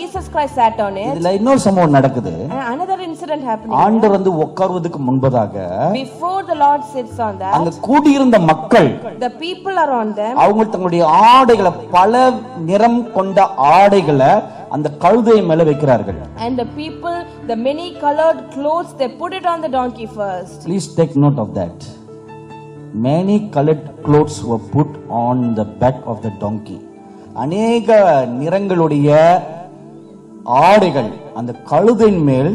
Jesus Christ sat on it. இதுல இன்னொரு சம்பவம் நடக்குது. Another incident happening. ஆண்டவர் வந்து உட்கார்வதற்கு முன்பதாக before the Lord sits on that, அங்க கூடியிருந்த மக்கள், the people around them, அவங்க தங்களுடைய ஆடைகளை, பல நிறம் கொண்ட ஆடைகளை அந்த கழுதை மேல வைக்கிறார்கள். and the people, the many colored clothes, they put it on the donkey first. Please take note of that. Many colored clothes were put on the back of the donkey. அநேக நிறங்களுடைய ஆடைகள் அந்த கழுதையின் மேல்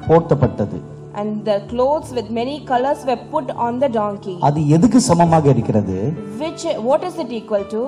போர்த்தப்பட்டது. And the clothes with many colors were put on the donkey. அது எதுக்கு சமமாக இருக்கிறது? What is it equal to?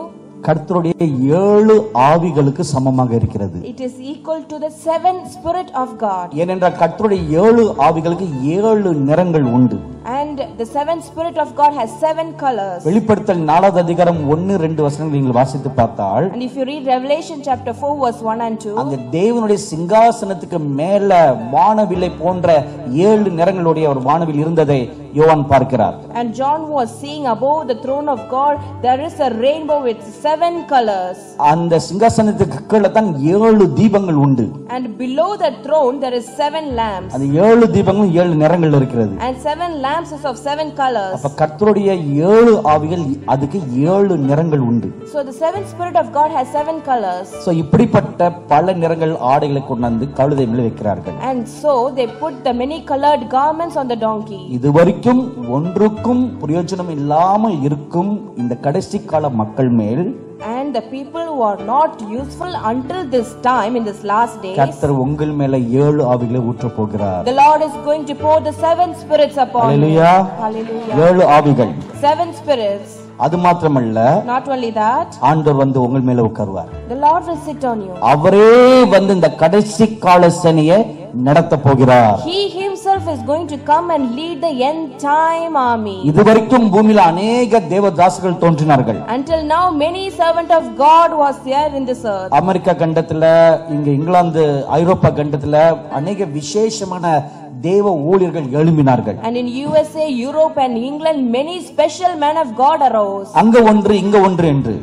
கர்த்தருடைய 7 ஆவிகளுக்கு சமமாக இருக்கிறது. It is equal to the 7 Spirit of God. ஏனென்றால் கர்த்தருடைய 7 ஆவிகளுக்கு 7 நிறங்கள் உண்டு. And the 7 Spirit of God has 7 colors. வெளிப்படுத்தல் 4வது அதிகாரம் 1-2 வசனங்களை நீங்கள் வாசித்து பார்த்தால், And if you read Revelation chapter 4 verse 1 and 2, அங்க தேவனுடைய சிங்காசனத்துக்கு மேல வானவில்லை போன்ற 7 நிறங்களுடைய ஒரு வானவில் இருந்ததை யோவான் பார்க்கிறார். And John was seeing above the throne of God there is a rainbow with 7 colors. அந்த சிங்காசனத்துக்கு கீழே தான் 7 தீபங்கள் உண்டு. And below the throne there is 7 lamps. அந்த 7 தீபங்களும் 7 நிறங்கள் இருக்கிறது. And 7 lamps is of 7 colors. அப்ப கர்த்தருடைய 7 ஆவிகள், அதுக்கு 7 நிறங்கள் உண்டு. So the 7th Spirit of God has 7 colors. So இப்படிப்பட்ட பல நிறங்கள் ஆடைகளை கொண்டு வந்து கழுதை மேல வைக்கிறார்கள். And so they put the many colored garments on the donkey. இதுவரைக்கும் ஒன்றுக்கும் பிரயோஜனம் இல்லாமல் இருக்கும் இந்த கடைசி கால மக்கள் மேல், And the people who are not useful until this time, in this last days, கர்த்தர் உங்கள் மேல 7 ஆவிகளை ஊற்ற போகிறார். the Lord is going to pour the 7 spirits upon you. Hallelujah. Hallelujah. 7 ஆவிகள். 7 spirits. அது மாத்திரமல்ல, Not only that, ஆண்டவர் வந்து உங்கள் மேல உட்காருவார். the Lord will sit on you. அவரே வந்து இந்த கடைசி கால சேனையை நடத்த போகிறார். He himself is going to come and lead the end time army. இதுவரைக்கும் பூமியில அநேக தேவதாசர்கள் தோன்றினார்கள். Until now many servant of God was there in this earth. America கண்டத்துல, இங்க இங்கிலாந்து, ஐரோப்பா கண்டத்துல அநேக விசேஷமான தேவ ஊழியர்கள் எழும்பினார்கள். And in USA, Europe and England many special men of God arose. அங்க ஒன்று இங்க ஒன்று என்று.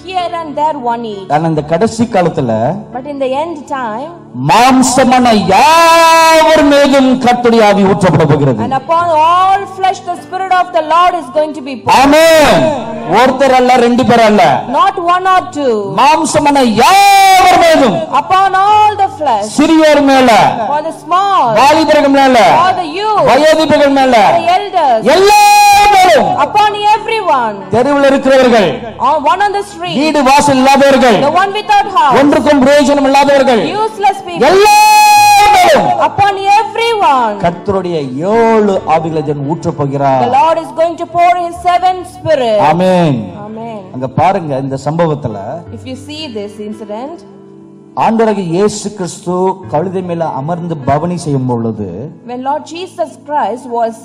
Here and there one each. ஆனா இந்த கடைசி காலத்துல But in the end time, மாம்சமான யாவர் மேலும் கர்த்தருடைய ஆவி ஊற்றப்பட போகிறது. and upon all flesh the Spirit of the Lord is going to be poured. ஆமென். ஒருத்தர் அல்ல, 2 பேர் அல்ல, Not 1 or 2. மாம்சமான யாவர் மேலும், Upon all the flesh. சிறியோர் மேல, For the small. வாலிபர்கள் மேல, For the youth. வயோதிபர்கள் மேல, For the elders. எல்லாரும், Upon everyone. தெருவில் இருக்கிறவர்கள், One on the street. வீடு வாசல் இல்லாதவர்கள், The one without house. ஒன்றுக்கும் பிரயோஜனம் இல்லாதவர்கள், Useless people. எல்லாரும் Upon everyone. கர்த்தருடைய 7 ஆவிகளை தான் ஊற்றப் போகிறார். The Lord is going to pour His 7 Spirit. Amen. Amen. அங்க பாருங்க, இந்த சம்பவத்துல If you see this incident, ஆண்டவராகிய இயேசு கிறிஸ்து கழுதை மேல அமர்ந்து பவனி செய்யும் பொழுது, when Lord Jesus Christ was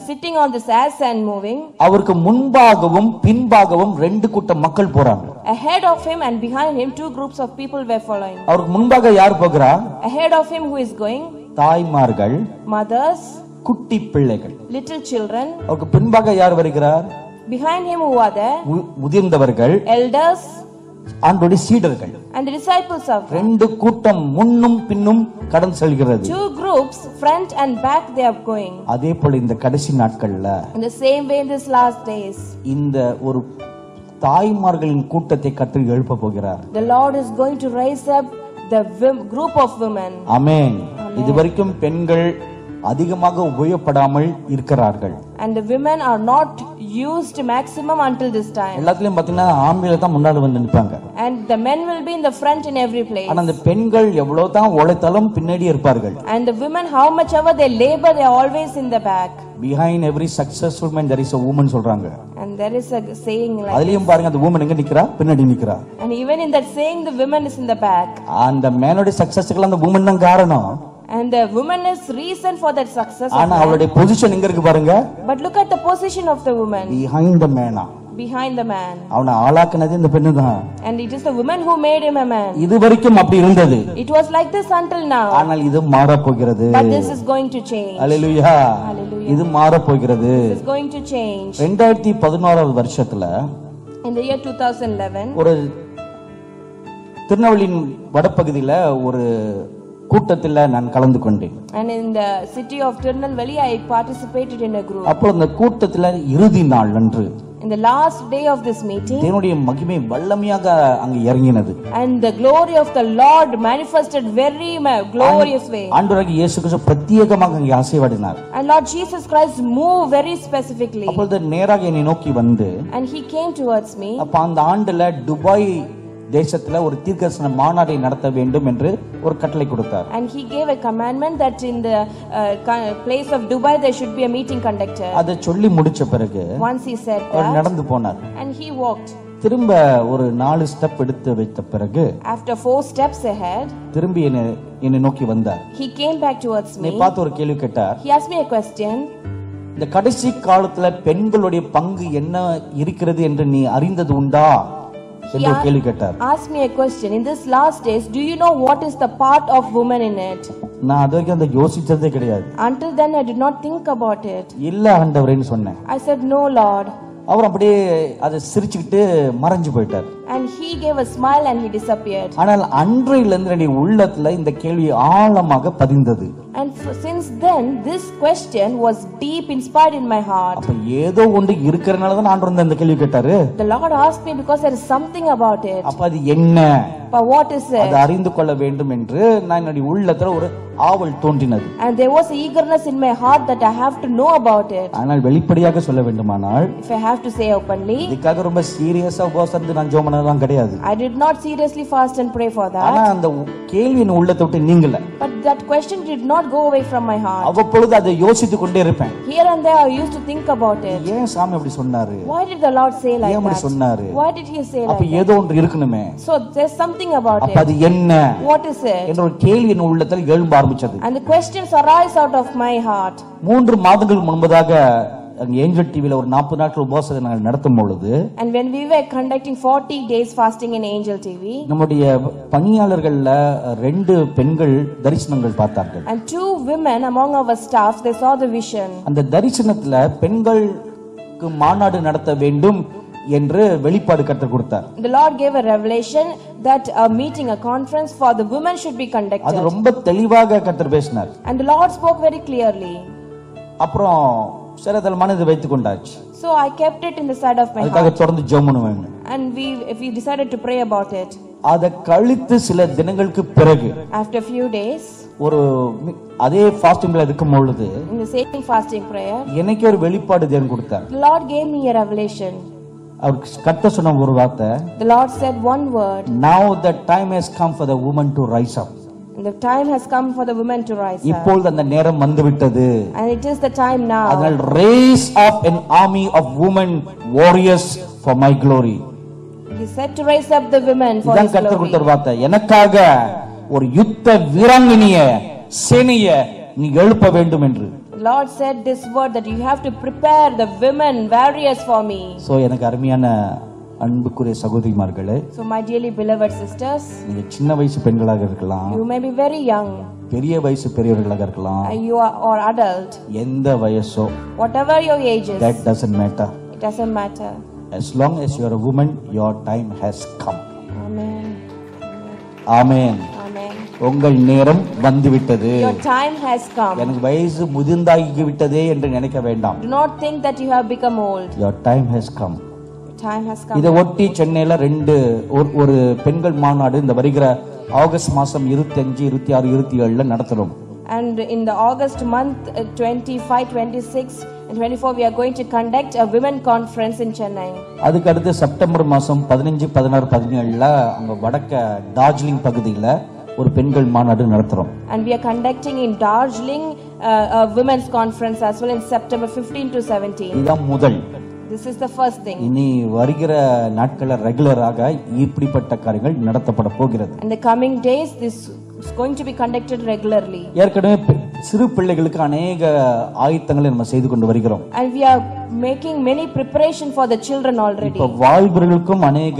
sitting on this ass and moving, அவருக்கு முன்பாகவும் பின்பாகவும் 2 கூட்டம் மக்கள் போறாங்க. ahead of him and behind him 2 groups of people were following. அவருக்கு முன்பாக யார் போகிறா? Ahead of him who is going? தாய்மார்கள், Mothers, குட்டி பிள்ளைகள். little children. அவருக்கு பின்பாக யார் வருகிறார்? Behind him who are there? முதிர்ந்தவர்கள், Elders ஆண்டவருடைய சீடர்கள். and the disciples of God. 2 கூட்டம் முன்னும் பின்னும் கடந்து செல்கிறது. 2 groups, front and back, they are going. அதே போல இந்த கடைசி நாட்கள்ல, In the same way in this last days, இந்த ஒரு தாய்மார்களின் கூட்டத்தை கர்த்தர் எழுப்ப போகிறார். the Lord is going to raise up the group of women. ஆமென். இதுவரைக்கும் பெண்கள் அதிகமாக உபயோகப்படாமல் இருக்கிறார்கள். And the women are not used maximum until this time. எல்லாத்துலயும் பாத்தீங்கன்னா ஆண்கள் தான் முன்னாடி வந்து நிப்பாங்க. And the men will be in the front in every place. ஆனா அந்த பெண்கள் எவ்வளவு தான் உழைத்தாலும் பின்னாடி இருப்பார்கள். And the women, how much ever they labor, they are always in the back. Behind every successful man there is a woman சொல்றாங்க. And there is a saying like, அதுலயும் பாருங்க, அந்த woman எங்க நிக்கிறா? பின்னாடி நிக்கிறா. and even in that saying the woman is in the back. அந்த மேனோட சக்சஸ்க்கு அந்த woman தான் காரணம். And the woman is reason for that success. ஆனா அவளுடைய பொசிஷன் எங்க இருக்கு பாருங்க? But look at the position of the woman. Behind the man. Behind the man. அவனை ஆளாக்குனது இந்த பெண்ணு தான். And it is the woman who made him a man. இதுவரைக்கும் அப்படி இருந்தது. It was like this until now. ஆனால் இது மாற போகிறது. But this is going to change. Hallelujah. Hallelujah. இது மாற போகிறது. This is going to change. 2011 வருஷத்துல In the year 2011, ஒரு திருநெல்வேலியின் வடபகுதியில ஒரு கூட்டத்துல நான் கலந்து கொண்டேன். And in the city of Tirunelveli, I participated in a group. அப்போ அந்த கூட்டத்துல இறுதி நாள் அன்று In the last day of this meeting, தேவனுடைய மகிமை வல்லமையாக அங்க இறங்கினது. and the glory of the Lord manifested very glorious way. ஆண்டவராகிய இயேசு கிறிஸ்து பிரத்யேகமாக அங்கே அசைவாடினார். And Lord Jesus Christ moved very specifically. அப்பொழுது நேராக என்னை நோக்கி வந்து, And he came towards me. அப்ப அந்த ஆண்டுல துபாய் தேசத்துல ஒரு தீர்க்கதரிசன மாநாட்டை நடத்த வேண்டும் என்று ஒரு கட்டளை கொடுத்தார். And he gave a commandment that in the place of Dubai there should be a meeting conducted. அதை சொல்லி முடிச்ச பிறகு Once he said our that, நடந்து போனார். and he walked. திரும்ப ஒரு 4 ஸ்டெப் எடுத்து வைத்த பிறகு After 4 steps ahead, திரும்பி என்னை நோக்கி வந்தார். he came back towards நீ me. பார்த்து ஒரு கேள்வி கேட்டார். He asked me a question. இந்த கடைசி காலத்துல பெண்களுடைய பங்கு என்ன இருக்கிறது என்று நீ அறிந்தது உண்டா என்று ஒரு கேள்வி கேட்டார். Asked me a question. In this last days, do you know what is the part of women in it? நான் அது வரைக்கும் அந்த யோசிச்சதே கிடையாது. Until then I did not think about it. இல்ல ஆண்டவரேன்னு சொன்னேன். I said, no Lord. அவர் அப்படியே அதை சிரிச்சுக்கிட்டு மறைஞ்சு போயிட்டார். And he gave a smile and he disappeared. ஆனால் அன்றையில இருந்து என்னுடைய உள்ளத்துல இந்த கேள்வி ஆழமாக பதிந்தது. And since then this question was deep inspired in my heart. அப்ப ஏதோ ஒன்று இருக்கறனால தான் ஆண்டவர் இந்த கேள்வி கேட்டாரு. The Lord asked me because there is something about it. அப்ப அது என்ன? But what is it? அதை அறிந்து கொள்ள வேண்டும் என்று நான் என்னுடைய உள்ளத்துல ஒரு ஆவல் தோன்றினது. And there was eagerness in my heart that I have to know about it. ஆனால் வெளிப்படையாக சொல்ல வேண்டுமானால், If I have to say openly, இதுக்காக ரொம்ப சீரியஸா உபவாசம் இருந்து நான் ஜெபம் பண்ணலாம் கிடையாது. I did not seriously fast and pray for ஆனா that. அந்த கேள்வி என் உள்ளத்தை விட்டு நீங்கல. But that question did not go away from my heart. அவ்வப்பொழுது அதை யோசித்துக் கொண்டே இருப்பேன். Here and there I used to think about it. ஏன் சாமி அப்படி சொன்னாரு? Why did the Lord say like ஏன் அப்படி that? சொன்னாரு? Why did he say அப்ப like that? ஏதோ ஒன்று இருக்கணுமே. So there's something about அப்ப அது it. என்ன What is it? என்ற ஒரு கேள்வி என் உள்ளத்தில் எழும்ப ஆரம்பிச்சது. And the questions arise out of my heart. 3 மாதங்களுக்கு முன்பதாக ஏஞ்சல் டிவில ஒரு 40 நாட்கள் உபவாசத்தை நாங்கள் நடத்தும் பொழுது, And when we were conducting 40 days fasting in Angel TV, நம்முடைய பணியாளர்கள்ல 2 பெண்கள் தரிசனங்கள் பார்த்தார்கள். and 2 women among our staff, they saw the vision. அந்த தரிசனத்துல பெண்களுக்கு மாநாடு நடத்த வேண்டும் என்று வெளிப்பாடு கர்த்தர் கொடுத்தார். The Lord gave a revelation that a meeting, a conference for the women should be அது conducted. ரொம்ப தெளிவாக கர்த்தர் பேசினார். And the Lord spoke very clearly. அப்புறம் சிலதல் மனதை வைத்துக் கொண்டாச்சு. So I kept it in the side of my அதுக்காக heart. தொடர்ந்து ஜெபம் பண்ணுவாங்க. And we decided to pray about it. அத கழித்து சில தினங்களுக்கு பிறகு After a few days, ஒரு அதே ஃபாஸ்டிங்ல இருக்கும் பொழுது in the same fasting prayer, எனக்கு ஒரு வெளிப்பாடு தேவன் கொடுத்தார். the Lord gave me a revelation. அவர் கர்த்தர் சொன்ன ஒரு வார்த்தை, The Lord said one word. now the time has come for the woman to rise up. And the time has come for the women to rise up. இப்பொழுது அந்த நேரம் வந்துவிட்டது. And it is the time now. அதனால் raise up an army of women warriors for my glory. He said to raise up the women for இதான் his கர்த்தர் கொடுத்த glory. வார்த்தை. எனக்காக ஒரு யுத்த வீராங்கனிய சேனைய நீ எழுப்ப வேண்டும் என்று. The Lord said this word that you have to prepare the women warriors for me. So எனக்கு அருமையான அன்புக்குரிய சகோதரிமார்களே, So my dearly beloved sisters, நீங்க சின்ன வயசு பெண்களாக இருக்கலாம், you may be very young, பெரிய வயசு பெரியவர்களாக இருக்கலாம், you are or adult, எந்த வயசோ, whatever your age is, that doesn't matter. it doesn't matter. As long as you are a woman, your time has come. Amen. Amen. Amen. உங்கள் நேரம் வந்துவிட்டது. Your time has come. எனக்கு வயசு முதிர்ந்தாகி விட்டதே என்று நினைக்க வேண்டாம். Do not think that you have become old. Your time has come. Your time has come. இதை ஒட்டி சென்னையில ஒரு பெண்கள் மாநாடு இந்த வருகிற ஆகஸ்ட் மாசம் 25, 26, 27 நடத்துறோம். And in the August month 25, 26 and 24 we are going to conduct a women conference in Chennai. அதுக்கு அடுத்து செப்டம்பர் மாசம் 15, 16, 17 அங்க வடக்க டார்ஜிலிங் பகுதியில ஒரு பெண்கள் மாநாடு நடத்துறோம். And we are conducting in Darjeeling a women's conference as well in September 15 to 17. இதுதான் முதல். This is the first thing. இனி வருகிற நாட்கள ரெகுலராக இப்படிப்பட்ட காரியங்கள் நடத்தப்பட போகிறது. In the coming days this is going to be conducted regularly. ஏற்கனவே சிறு பிள்ளைகளுக்கு अनेक ஆயத்தங்களை நம்ம செய்து கொண்டு வருகிறோம். And we are making many preparation for the children already. இப்ப வாலிபர்களுக்கும் अनेक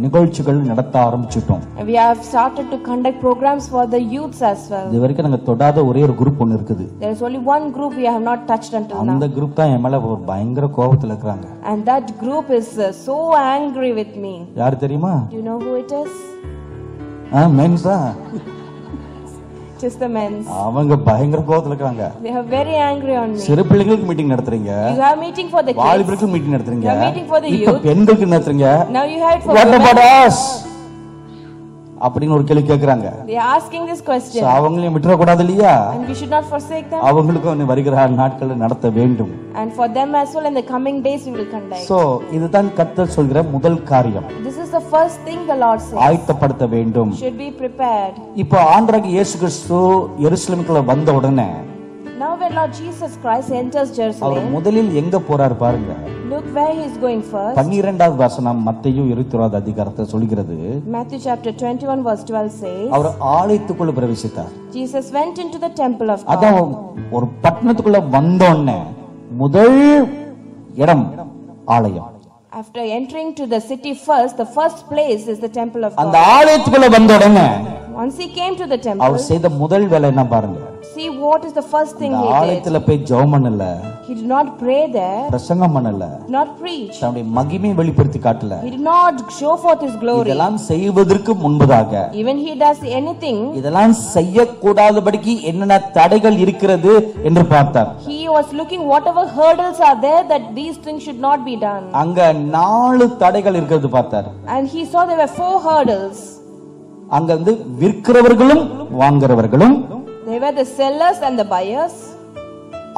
நிகழ்ச்சிகள் நடத்த ஆரம்பிச்சிட்டோம். And we have started to conduct programs for the youths as well. இதுவரைக்கும் நாங்க தொடாத ஒரே ஒரு குரூப் ஒன்னு இருக்குது. There is only one group we have not touched until now. அந்த குரூப் தான் என் மேல ஒரு பயங்கர கோபத்துல இருக்காங்க. And that group is so angry with me. யார் தெரியுமா? Do you know who it is? மென்ஸா Just the men. அவங்க பயங்கர கோவத்துல இருக்காங்க. They are very angry on me. சிறு பிள்ளைகளுக்கு மீட்டிங் நடத்துறீங்க. You have meeting for the kids. வாலிபர்களுக்கு மீட்டிங் நடத்துறீங்க. You are meeting for the youth. இப்ப பெண்களுக்கு நடத்துறீங்க. Now you have it for What women. about us? அப்படின்னு ஒரு கேள்வி கேக்குறாங்க. They are asking this question. அவங்களையும் விட்டுற கூடாது இல்லையா? And we should not forsake them. அவங்களுக்கும் வருகிற நாட்களில் நடத்த வேண்டும். And for them as well in the coming days we will conduct. So இதுதான் கர்த்தர் சொல்கிற முதல் காரியம். This is the first thing the Lord says. ஆயத்தப்படுத்த வேண்டும். Should be prepared. இப்போ ஆண்டவராகிய இயேசு கிறிஸ்து எருசலேமுக்குள்ள வந்த உடனே Now when Lord Jesus Christ enters our Jerusalem, முதலில் எங்க போறார் பாருங்க. look where he is going first. 12வது வசனம் மத்தேயு 21வது அதிகாரத்தில் சொல்கிறது. Matthew chapter 21 verse 12 says, our ஆலயத்துக்குள்ள பிரவேசித்தார். Jesus went into the temple of அதான் God. ஒரு பட்டணத்துக்குள்ள வந்த உடனே முதல் இடம் ஆலயம். After entering to the city first, the first place is the temple of அந்த God. ஆலயத்துக்குள்ள வந்த உடனே Once he came to the temple, அவர் செய்த முதல் வேலை என்ன பாருங்க. see what is the first thing இந்த he did. ஆலயத்துல போய் ஜெபம் பண்ணல, He did not pray there, பிரசங்கம் பண்ணல, did not preach. தன்னுடைய மகிமையை வெளிப்படுத்தி காட்டல. He did not show forth his glory. இதெல்லாம் செய்வதற்கு முன்பதாக Even he does anything, இதெல்லாம் செய்யக்கூடாதபடிக்கு என்னென்ன தடைகள் இருக்கிறது என்று பார்த்தார். he was looking whatever hurdles are there that these things should not be done. அங்க 4 தடைகள் இருக்கிறது பார்த்தார். And he saw there were 4 hurdles. அங்க வந்து விற்கிறவர்களும் வாங்குறவர்களும், They were the sellers and the buyers.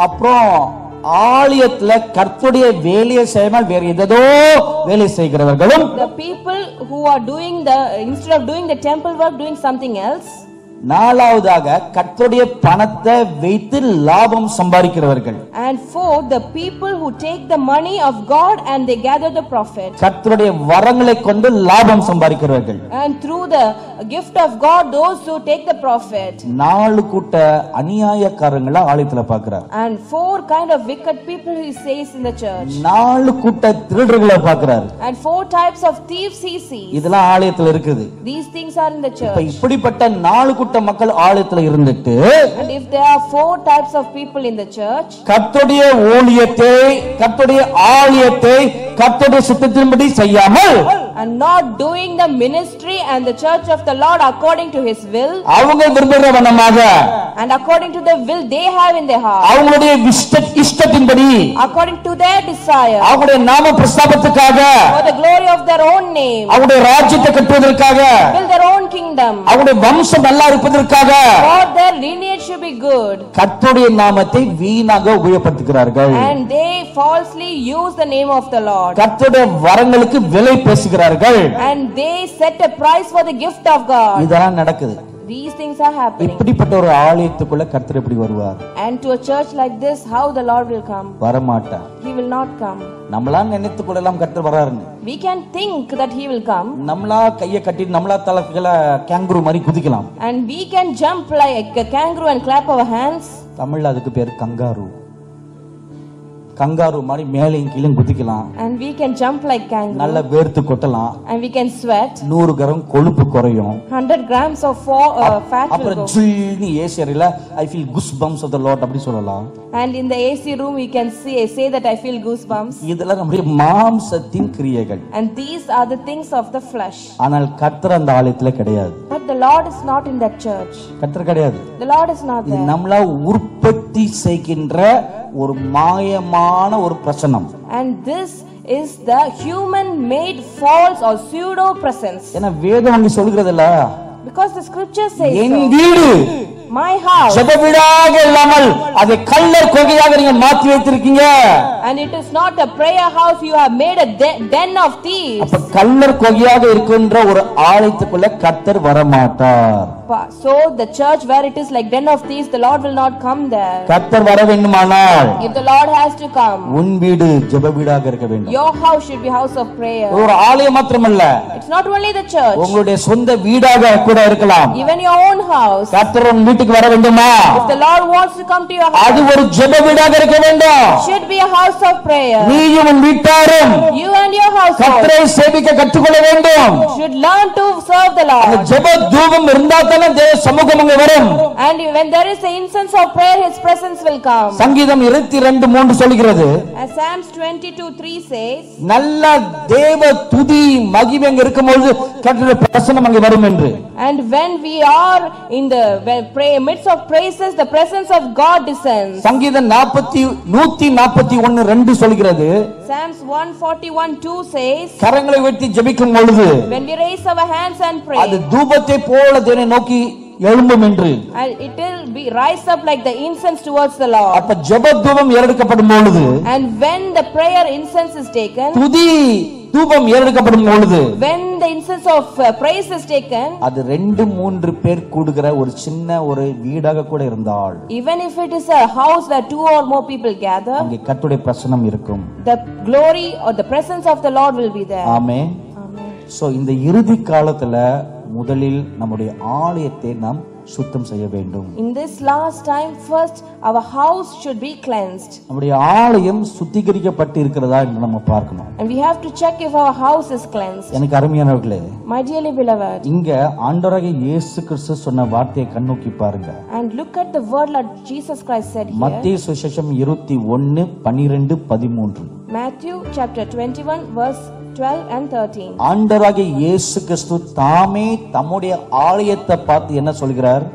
அப்புறம் ஆலயத்துல கர்த்தருடைய வேலையை செய்யாமல் வேற ஏதோ வேலை செய்கிறவர்களும், The people who are doing instead of doing the temple work, doing something else. 4வதாக கர்த்தருடைய பணத்தை வைத்து லாபம் சம்பாதிக்கிறவர்கள். And 4, the people who take the money of God and they gather the profit. கர்த்தருடைய வரங்களை கொண்டு லாபம் சம்பாதிக்கிறவர்கள். And through the gift of God, those who take the profit. 4 கூட்ட அநியாயக்காரங்களை ஆலயத்துல பார்க்கிறார். And 4 kind of wicked people he says in the church. 4 கூட்ட திருடர்களை பார்க்கிறார். And 4 types of thieves he sees. இதெல்லாம் ஆலயத்துல இருக்குது. These things are in the இப்ப church. இப்படிப்பட்ட 4 கூட்ட மக்கள் ஆலயத்துல இருந்துட்டு, And if there are 4 types of people in the church, கர்த்தருடைய ஊழியத்தை, கர்த்தருடைய ஆலயத்தை கர்த்தருடைய சித்தத்தின்படி செய்யாமல், and not doing the ministry and the church of the Lord according to his will, அவங்க விரும்புகிற வண்ணமாக, and according to the will they have in their heart, அவங்களுடைய இஷ்டத்தின்படி, according to their desire, அவங்களுடைய நாம பிரஸ்தாபத்துக்காக, for the glory of their own name, அவங்களுடைய ராஜ்யத்தை கட்டுவதற்காக, build their own kingdom, அவங்களுடைய வம்சம் நல்லா இருப்பதற்காக, for their lineage should be good, கர்த்தருடைய நாமத்தை வீணாக உபயோகப்படுத்துகிறார்கள். and they falsely use the name of the Lord, கர்த்தருடைய வரங்களுக்கு விலை பேசுகிறார்கள். and they set a price for the gift of God. இதெல்லாம் நடக்குது. These things are happening. இப்படிப்பட்ட ஒரு ஆலயத்துக்குள்ள கர்த்தர் எப்படி வருவார்? And to a church like this, how the Lord will come? வரமாட்டார். He will not come. நம்மளா நினைத்து கொள்ளலாம் கர்த்தர் வராருன்னு. We can think that he will come, நம்மளா கையை கட்டி நம்மளா தலைகளை கேங்குரு மாதிரி குதிக்கலாம். and we can jump like a kangaroo and clap our hands. தமிழ்ல அதுக்கு பேர் கங்காரு. கங்காரு மாதிரி மேலையும் கீழும் குதிக்கலாம். And we can jump like kangaroo. நல்ல வேர்த்து கொட்டலாம். And we can sweat. 100 gram கொழுப்பு குறையும். 100 grams of fat will அப்புறம் go. ஜில்னு ஏசியரில I feel goosebumps of the Lord அப்படி சொல்லலாம். And in the AC room we can say that I feel goosebumps. இதெல்லாம் நம்முடைய மாம்சத்தின் கிரியைகள். And these are the things of the flesh. ஆனால் கர்த்தர் அந்த ஆலயத்துல கிடையாது. But the Lord is not in that church. கர்த்தர் கிடையாது. The Lord is not இது there. நம்மளா உற்பத்தி செய்கின்ற ஒரு மாயமான ஒரு பிரசனம். And this is the human made false or pseudo presence. ஏன்னா வேதம் அங்க சொல்கிறதுல, Because the scripture says N so. வீடு My house. ஜெபவீடாக இல்லாமல் அதை கள்ளர் கொகையாக நீங்க மாற்றி வைத்திருக்கீங்க. And it is not a prayer house, you have made a den of thieves. அப்ப கள்ளர் கொகையாக இருக்கின்ற ஒரு ஆலயத்துக்குள்ள கர்த்தர் வரமாட்டார். So the church where it is like den of thieves, the Lord will not come there. கர்த்தர் வர வேண்டுமானால் If the Lord has to come, உன் வீடு ஜெபவீடாக இருக்க வேண்டும். your house should be house of prayer. ஒரு ஆலயம் மாத்திரமல்ல, It's not only the church, உங்களுடைய சொந்த வீடாக கூட இருக்கலாம். even your own house. கர்த்தர் உன் வீட்டுக்கு வர வேண்டுமா? If the Lord wants to come to your house, அது ஒரு ஜெபவீடாக இருக்க வேண்டும். it should be a house of prayer. நீயும் உன் வீட்டாரும் You and your household கர்த்தரை சேவிக்க கற்றுக்கொள்ள வேண்டும். should learn to serve the அந்த Lord. ஜெப தூபம் இருந்தா ஜெபித்தாலும் தேவ சமூகம் அங்கே வரும். And when there is the incense of prayer, His presence will come. சங்கீதம் 22:3 சொல்கிறது, As Psalms 22:3 says, நல்ல தேவ துதி மகிமை அங்கே இருக்கும்போது கர்த்தருடைய பிரசன்னம் அங்கே வரும் என்று. and when we are in the midst of praises, the presence of God descends. சங்கீதம் 141:2 சொல்கிறது, Psalms 141:2 says, கரங்களை உயர்த்தி ஜெபிக்கும் பொழுது when we raise our hands and pray, அது தூபத்தை போல தேவனை நோக்கி எழும்பும் என்று. and it will be rise up like the incense towards the Lord. அப்ப ஜெப தூபம் ஏறெடுக்கப்படும் பொழுது, And when the prayer incense is taken, துதி தூபம் ஏறெடுக்கப்படும் பொழுது, when the incense of praise is taken, அது 2-3 பேர் கூடுகிற ஒரு சின்ன ஒரு வீடாக கூட இருந்தால், even if it is a house where 2 or more people gather, அங்கே கர்த்தருடைய பிரசன்னம் இருக்கும். the glory or the presence of the Lord will be there. Amen. Amen. So இந்த இறுதி காலத்துல முதலில் நம்முடைய ஆலயத்தை நாம் சுத்தம் செய்ய வேண்டும். In this last time, first our house should be cleansed, நம்முடைய ஆலயம் சுத்திகரிக்கப்பட்டு இருக்கிறதா என்று நம்ம பார்க்கணும். and we have to check if our house is cleansed. எனக்கு அருமையானவர்களே, My dearly beloved, இங்க ஆண்டவராகிய இயேசு கிறிஸ்து சொன்ன வார்த்தையை கண்ணோக்கி பாருங்க. and look at the word Lord Jesus Christ said here. மத்தேயு சுவிசேஷம் 21:12-13. Matthew chapter 21 verse 12 and 13. ஆண்டவராகிய இயேசு கிறிஸ்து தாமே தம்முடைய ஆலயத்தை பார்த்து என்ன சொல்கிறார்?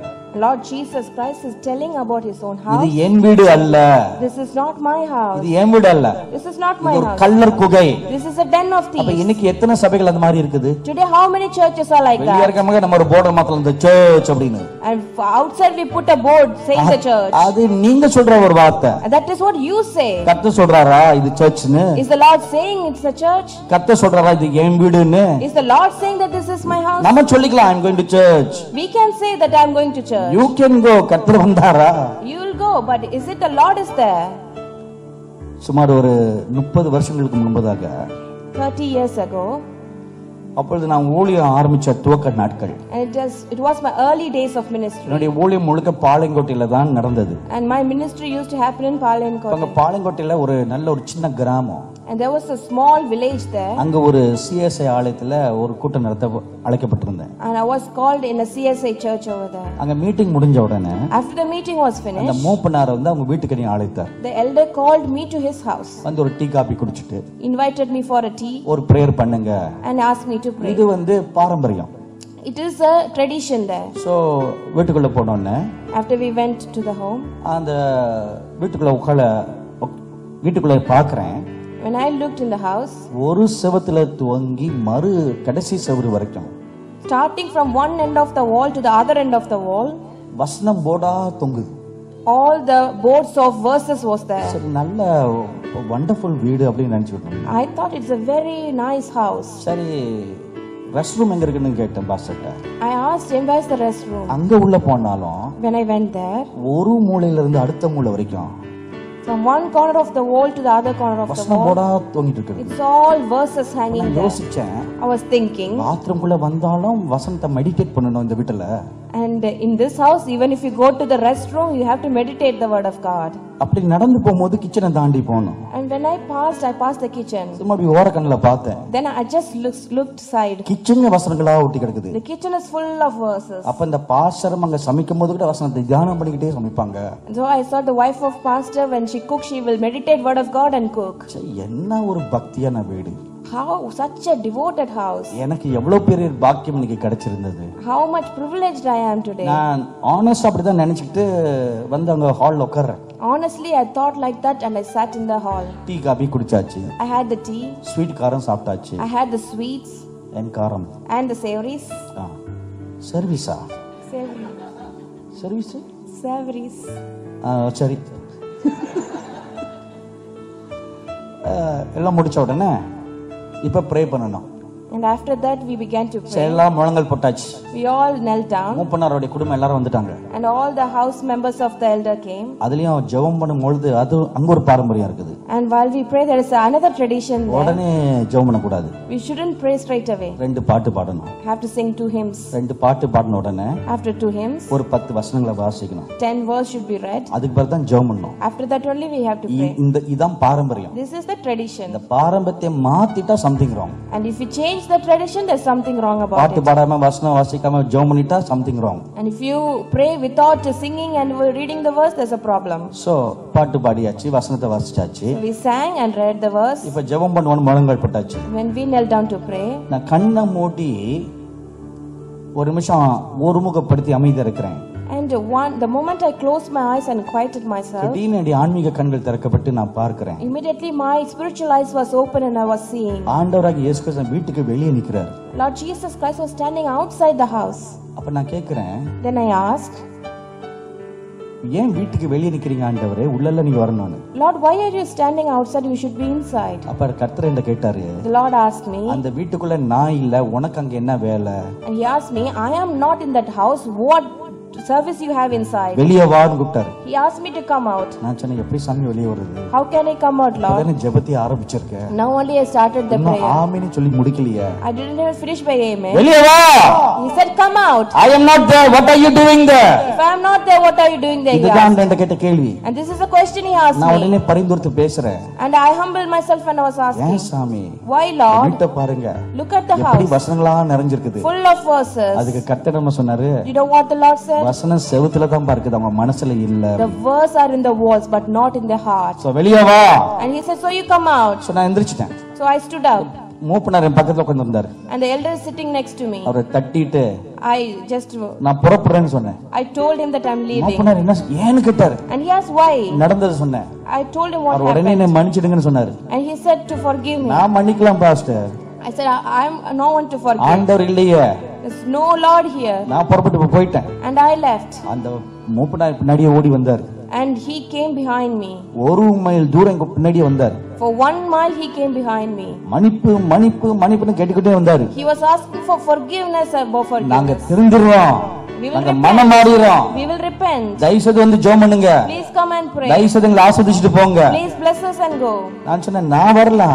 Lord Jesus Christ is telling about His own இது house. என் வீடு அல்ல, This is not my house. இது என் வீடு அல்ல, This is not my இது ஒரு house. கள்ளர் குகை. This is a den of அப்ப thieves. இன்னைக்கு எத்தனை சபைகள் அந்த மாதிரி இருக்குது? Today how many churches are like வெளிய that? இருக்கவங்க நம்ம ஒரு போர்டர் மாத்தலாம், இந்த சர்ச் அப்படின்னு. And outside we put a board saying the church. அது நீங்க சொல்ற ஒரு வார்த்தை. And that is what you say. கர்த்தர் சொல்றாரா இது சர்ச்னு? Is the Lord saying it's a church? கர்த்தர் சொல்றாரா இது என் வீடுன்னு? Is the Lord saying that this is my house? நம்ம சொல்லிக்கலாம், I'm going to church. We can say that I'm going to church. You can go. கர்த்தர் வந்தாரா? You will go, but is it the Lord is there? சுமார் ஒரு 30 வருஷங்களுக்கு முன்பதாக 30 years ago, அப்பொழுது நான் ஊழியம் ஆரம்பிச்ச துவக்க நாட்கள். and it was my early days of ministry. என்னுடைய ஊழியம் முழுக்க பாளையங்கோட்டையில தான் நடந்தது. And my ministry used to happen in Palankote. அங்க பாளையங்கோட்டையில ஒரு நல்ல ஒரு சின்ன கிராமம். And there was a small village there. அங்க ஒரு சிஎஸ்ஐ ஆலயத்துல ஒரு கூட்டம் நடத்த அழைக்கப்பட்டிருந்தேன். And I was called in a CSI church over there. அங்க மீட்டிங் முடிஞ்ச உடனே After the meeting was அந்த finished, மூப்பனார் வந்து அவங்க வீட்டுக்கு நீ அழைத்தார். the elder called me to his house, வந்து ஒரு டீ காபி குடிச்சிட்டு invited me for a tea, ஒரு பிரேயர் பண்ணுங்க. and asked me to pray. இது வந்து பாரம்பரியம். It is a tradition there. So வீட்டுக்குள்ள போனோடனே After we went to the home, அந்த வீட்டுக்குள்ள பாக்குறேன். when I looked in the house, ஒரு செவத்துல துவங்கி மறு கடைசி செவரு வரைக்கும், starting from one end of the wall to the other end of the wall, வசனம் போடா தொங்குது. all the boards of verses was there. சரி, நல்ல வண்டர்ஃபுல் வீடு அப்படின்னு நினைச்சுக்கிட்டோம். I thought it's a very nice house. சரி, ரெஸ்ட் ரூம் எங்க இருக்குன்னு கேட்டேன் பாஸ்டர்ட்ட. I asked him, where's the restroom? அங்க உள்ள போனாலும் When I went there, ஒரு மூலையில இருந்து அடுத்த மூலை வரைக்கும் from one corner of the wall to the other corner of the வசனம் wall, போடா தொங்கிட்டு இருக்குது. it's all verses hanging there. யோசிச்சேன், I was thinking, பாத்ரூம் குள்ள வந்தாலும் வசனத்தை மெடிடேட் பண்ணணும் இந்த வீட்டுல. and in this house, even if you go to the restroom, you have to meditate the word of God. அப்படி நடந்து போகும்போது கிச்சனை தாண்டி போனோம். And when I passed the kitchen. சும்மா அப்படி ஓர கண்ணுல பார்த்தேன். Then I just looked side. கிச்சன்ல வசனங்களா ஒட்டி கிடக்குது. The kitchen is full of verses. அப்ப இந்த பாஸ்டர் அங்க சமைக்கும் போது கூட வசனத்தை தியானம் பண்ணிக்கிட்டே சமைப்பாங்க. So I saw the wife of pastor, when she cooks, she will meditate word of God and cook. என்ன ஒரு பக்தியான வீடு. How such a devoted house. எனக்கு எவ்வளவு பெரிய பாக்கியம் இன்னைக்கு கிடைச்சிருந்தது. How much privileged I am today. நான் ஆனஸ்டா அப்படிதான் நினைச்சிட்டு வந்து அங்க ஹால்ல உட்கார்றேன். Honestly, I thought like that, and I sat in the hall. Tea coffee குடிச்சாச்சு. I had the tea. Sweet காரம் சாப்பிட்டாச்சு. I had the sweets. என் காரம். And the savories. சர்வீஸா? Savory. Service? Savories. சரி. எல்லாம் முடிச்ச உடனே இப்ப ப்ரே பண்ணணும். And after that we began to pray. எல்லாம் முழங்கால் போட்டாச்சு. We all knelt down. மூப்பனாரோட குடும்பம் எல்லாரும் வந்துட்டாங்க. And all the house members of the elder came. அதுலயும் ஜெபம் பண்ணும்போது அது அங்க ஒரு பாரம்பரியம் இருக்குது. And while we pray, there is another tradition there. உடனே ஜெபம் பண்ண கூடாது. We shouldn't pray straight away. ரெண்டு பாட்டு பாடணும். Have to sing 2 hymns. ரெண்டு பாட்டு பாடின உடனே After 2 hymns, ஒரு 10 வசனங்களை வாசிக்கணும். 10 verse should be read. அதுக்கு பிறகு தான் ஜெபம் பண்ணணும். After that only we have to pray. இதான் பாரம்பரியம். This is the tradition. இந்த பாரம்பரியத்தை மாத்திட்டா something wrong. And if we change teach the tradition, there's something wrong about பாட்டு it. பாடாம வசனம் வாசிக்காம ஜெபம் பண்ணிட்டா something wrong. And if you pray without singing and reading the verse, there's a problem. So பாட்டு பாடியாச்சு, வசனத்தை வாசிச்சாச்சு. So we sang and read the verse. இப்ப ஜெபம் பண்ணுவோம் முழங்கால் போட்டாச்சு. When we knelt down to pray, நான் கண்ணை மூடி ஒரு நிமிஷம் ஒருமுகப்படுத்தி அமைதியா இருக்கிறேன். and the moment I closed my eyes and quieted myself, திடீர்னு ஆன்மீக கண்கள் திறக்கப்பட்டு நான் பார்க்கிறேன். immediately my spiritual eyes was open and I was seeing ஆண்டவராகிய இயேசு கிறிஸ்து வீட்டுக்கு வெளியே நிக்கிறார். Lord Jesus Christ was standing outside the house. அப்ப நான் கேக்குறேன், Then I asked, ஏன் வீட்டுக்கு வெளியே நிக்கிறீங்க ஆண்டவரே, உள்ளல்ல நீங்க வரணும்னு. Lord, why are you standing outside? You should be inside. அப்ப கர்த்தர் என்ன கேட்டாரு, The Lord asked me, அந்த வீட்டுக்குள்ள நான் இல்ல, உனக்கு அங்க என்ன வேலை? and he asked me, I am not in that house. What service you have inside? வெளியே வான்னு கூப்பிட்டாரு. He asked me to come out. நான் சொன்னேன், எப்படி சாமி வெளியே வருது? How can I come out, Lord? உடனே ஜெபத்தை ஆரம்பிச்சிருக்கேன். Now only I started the prayer. ஆமென்னு சொல்லி முடிக்கலையே. I didn't even finish by amen. வெளியே வா. He said, come out. I am not there. What are you doing there? If I am not there, what are you doing there? He இதுதான் asked. அந்த கேட்ட கேள்வி. And this is the question he asked நான் me. உடனே பரிந்துரைத்து பேசுறேன். And I humbled myself when I was asking, ஏன் சாமி? why, Lord? வீட்டை பாருங்க. Look at the எப்படி house, வசனங்களா நிறைஞ்சிருக்குது. full of verses. அதுக்கு கர்த்தர் என்ன சொன்னாரு? You know what the Lord said? வசனம் செவுத்துல தான் இருக்குது, அவங்க மனசுல இல்ல. The verse are in the walls, but not in the heart. So வெளியே வா. And he said, so you come out. So நான் எந்திரிச்சிட்டேன். So I stood up. Moopanar என் பக்கத்துல உட்கார்ந்து இருந்தாரு. And the elder is sitting next to me. அவரை தட்டிட்டு I just, நான் புறப்படுறேன்னு சொன்னேன். I told him that I'm leaving. Moopanar என்ன ஏன்னு கேட்டாரு. And he asked why. நடந்தது சொன்னேன். I told him what அவர் உடனே happened. என்ன மன்னிச்சிடுங்கன்னு சொன்னாரு. And he said to forgive me. நான் மன்னிக்கலாம் pastor. I said, I'm no one to forgive. ஆண்டவர் இல்லையே. There's no Lord here. நான் புறப்பட்டு போயிட்டேன். And I left. அந்த மூப்பனார் பின்னாடியே ஓடி வந்தார். And he came behind me. ஒரு மைல் தூரம் எங்க பின்னாடியே வந்தார். For 1 mile he came behind me. மன்னிப்பு மன்னிப்பு மன்னிப்புன்னு கேட்டுக்கிட்டே வந்தாரு. He was asking for forgiveness above நாங்க forgiveness. திருந்துறோம். We will நாங்க repent. மனம் மாறிறோம். We will repent. தயவுசெய்து வந்து ஜெபம் பண்ணுங்க. Please come and pray. தயவுசெய்து எங்களை ஆசீர்வதிச்சிட்டு போங்க. Please bless us and go. நான் சொன்னேன், நான் வரல.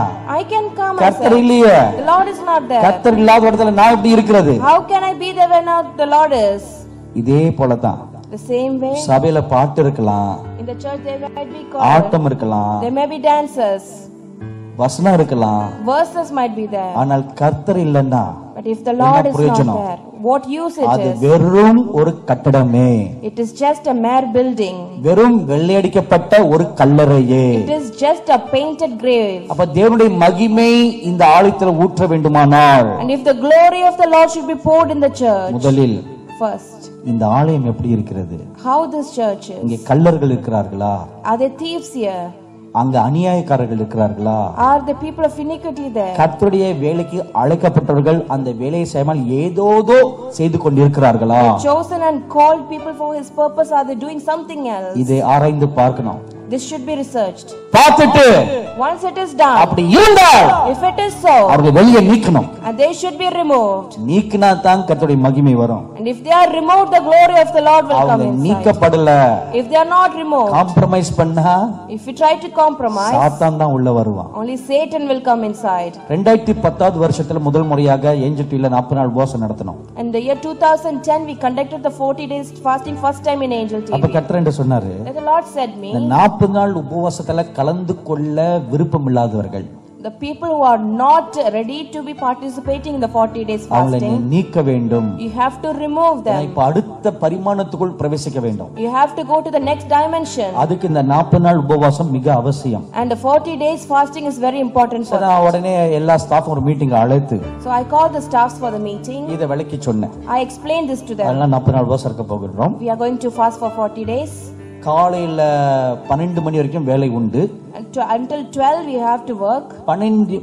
I can come கர்த்தர் myself. இல்லையே. The Lord is not there. கர்த்தர் இல்லாத இடத்துல நான் எப்படி இருக்கிறது? How can I be there when not the Lord is? இதே போலதான் The same way, சபையில பாட்டு இருக்கலாம், in the church there might be choir, ஆட்டம் இருக்கலாம், there may be dancers, வசனம் இருக்கலாம். verses might be there. ஆனால் கர்த்தர் இல்லைன்னா But if the Lord is not பிரயோஜனம்? there, what use it அது is? வெறும் ஒரு கட்டடமே, It is just a mere building. வெறும் வெள்ளையடிக்கப்பட்ட ஒரு கல்லறையே. It is just a painted grave. அப்ப தேவனுடைய மகிமை இந்த ஆலயத்தில் ஊற்ற வேண்டுமானால், And if the glory of the Lord should be poured in the church, முதலில் first, இந்த ஆலயம் எப்படி இருக்கிறது? how this church இங்கே is? கள்ளர்கள் இருக்கிறார்களா? Are there thieves here? அங்க அநியாயக்காரர்கள் இருக்கிறார்களா? Are the people of iniquity there? கர்த்தருடைய வேலைக்கு அழைக்கப்பட்டவர்கள் அந்த வேலையை செய்யாமல் ஏதோதோ செய்து கொண்டிருக்கிறார்களா? Chosen and called people for his purpose, are they doing something else? இதை ஆராய்ந்து பார்க்கணும். This should be researched. பார்த்துட்டு Once it is done, அப்படி இருந்தால் if it is so, அவர்கள் வெளியே நீக்கணும். and they should be removed. நீக்கினா தான் கர்த்தருடைய மகிமை வரும். And if they are removed, the glory of the Lord will come அவங்க inside. நீக்கப்படல, If they are not removed, compromise பண்ணா if you try to compromise, சாத்தான் தான் உள்ள வருவான். only Satan will come inside. 2010 வருஷத்துல முதல் முறையாக ஏஞ்சல் டிவில 40 நாள் உபவாசம் நடத்தணும். In the year 2010, we conducted the 40 days fasting first time in Angel அப்ப TV. கர்த்தர் என்ன சொன்னாரு? Then the Lord said me, இந்த 40 நாள் உபவாசத்துல கலந்து கொள்ள விருப்பம் இல்லாதவர்கள், the people who are not ready to be participating in the 40 days அவங்களை நீ fasting, நீக்க வேண்டும். you have to remove them. இப்ப அடுத்த பரிமாணத்துக்குள் பிரவேசிக்க வேண்டும். You have to go to the next dimension. அதுக்கு இந்த 40 நாள் உபவாசம் மிக அவசியம். And the 40 days fasting is very important for நான் உடனே எல்லா ஸ்டாஃப் ஒரு மீட்டிங் அழைத்து So I called the staffs for the meeting. இதை விளக்கி சொன்னேன். I explained this to them. அதெல்லாம் 40 நாள் உபவாசம் இருக்க போகிறோம். We are going to fast for 40 days. காலையில 12 மணி வரைக்கும் வேலை உண்டு. Until 12 we have to work. 12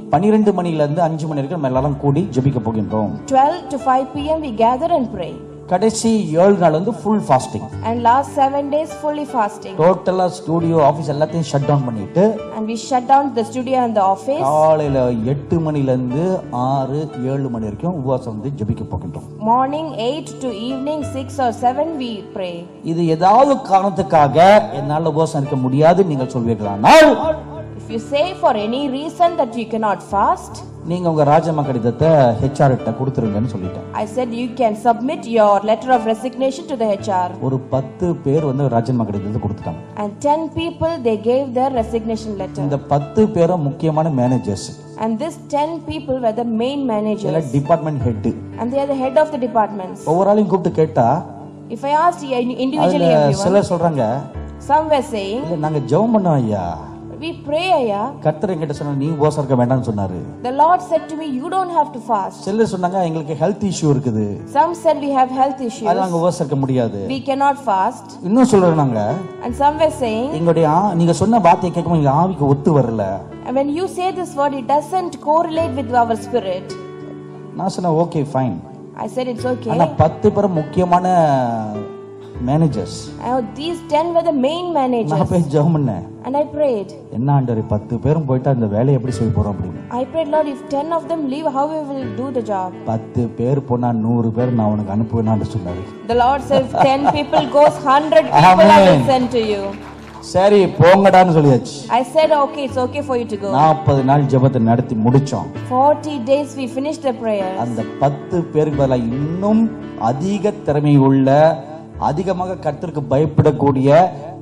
மணில இருந்து 5 மணி வரைக்கும் நம்ம எல்லாரும் கூடி ஜெபிக்க போகின்றோம். 12 to 5 p.m. we gather and pray. கடைசி 7 நாள் வந்து full fasting. And last 7 days fully fasting. டோட்டலா ஸ்டுடியோ ஆபீஸ் எல்லாத்தையும் ஷட் டவுன் பண்ணிட்டு, And we shut down the studio and the office. காலையில 8 மணில இருந்து 6 7 மணி வரைக்கும் உபவாசம் வந்து ஜெபிக்க போகின்றோம். Morning 8 to evening 6 or 7 we pray. இது ஏதாவது காரணத்துக்காக என்னால உபவாசம் இருக்க முடியாது நீங்கள் சொல்வீர்களானால், If you say for any reason that you cannot fast, நீங்க உங்க ராஜினாமா கடிதத்தை HR கிட்ட கொடுத்துருங்கன்னு சொல்லிட்டேன். I said you can submit your letter of resignation to the HR. ஒரு 10 பேர் வந்து ராஜினாமா கடிதத்தை கொடுத்துட்டாங்க. And 10 people they gave their resignation letter. இந்த 10 பேரும் முக்கியமான managers. And this 10 people were the main managers. இல்ல department head. And they are the head of the departments. ஒவ்வொருஆளையும் கூப்பிட்டு கேட்டா, if I asked individually everyone, சிலர் சொல்றாங்க, some were saying, இல்ல நாங்க ஜெபம் பண்ணோம் ஐயா, we pray ஐயா. கர்த்தர் என்கிட்ட சொன்னாரு நீ உபவாசம் இருக்க வேண்டாம்னு சொன்னாரு. The Lord said to me you don't have to fast. சிலர் சொன்னாங்க எங்களுக்கு ஹெல்த் இஷ்யூ இருக்குது. Some said we have health issues. அதனால நாங்க உபவாசம் இருக்க முடியாது. We cannot fast. இன்னும் சொல்றாங்க, and some were saying, எங்களுடைய நீங்க சொன்ன வார்த்தையை கேட்கும்போது எங்க ஆவிக்கு ஒத்து வரல. and when you say this word it doesn't correlate with our spirit. நான் சொன்னேன் okay fine. I said it's okay. ஆனா 10 பேர் முக்கியமான managers. These 10 were the main managers. நான் போய் ஜெபம் பண்ணேன். And I prayed. என்ன ஆண்டவரே 10 பேரும் போய்ட்டா இந்த வேலையை எப்படி செய்ய போறோம் அப்படி. I prayed, Lord, if 10 of them leave, how we will do the job? 10 பேர் போனா 100 பேர் நான் உனக்கு அனுப்புவேன்னு சொன்னாரு. The Lord said if 10 people goes 100 people I will send to you. சரி போங்கடான்னு சொல்லியாச்சு. I said okay, it's okay for you to go. 40 நாள் ஜெபத்தை நடத்தி முடிச்சோம். 40 days we finished the prayers. அந்த 10 பேருக்கு பதிலா இன்னும் அதிக திறமை உள்ள அதிகமாக கர்த்தருக்கு பயப்படக்கூடிய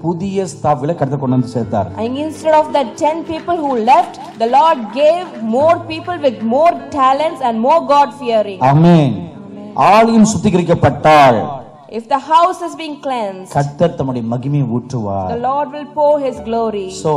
புதிய ஸ்டாஃப்களை கர்த்தர் கொண்டு வந்து சேர்த்தார். And instead of that 10 people who left, the Lord gave more people with more talents and more God fearing. ஆமென். ஆலயம் சுத்திகரிக்கப்பட்டால், if the house is being cleansed, கர்த்தர் தம்முடைய மகிமையை ஊற்றுவார். the Lord will pour his glory. So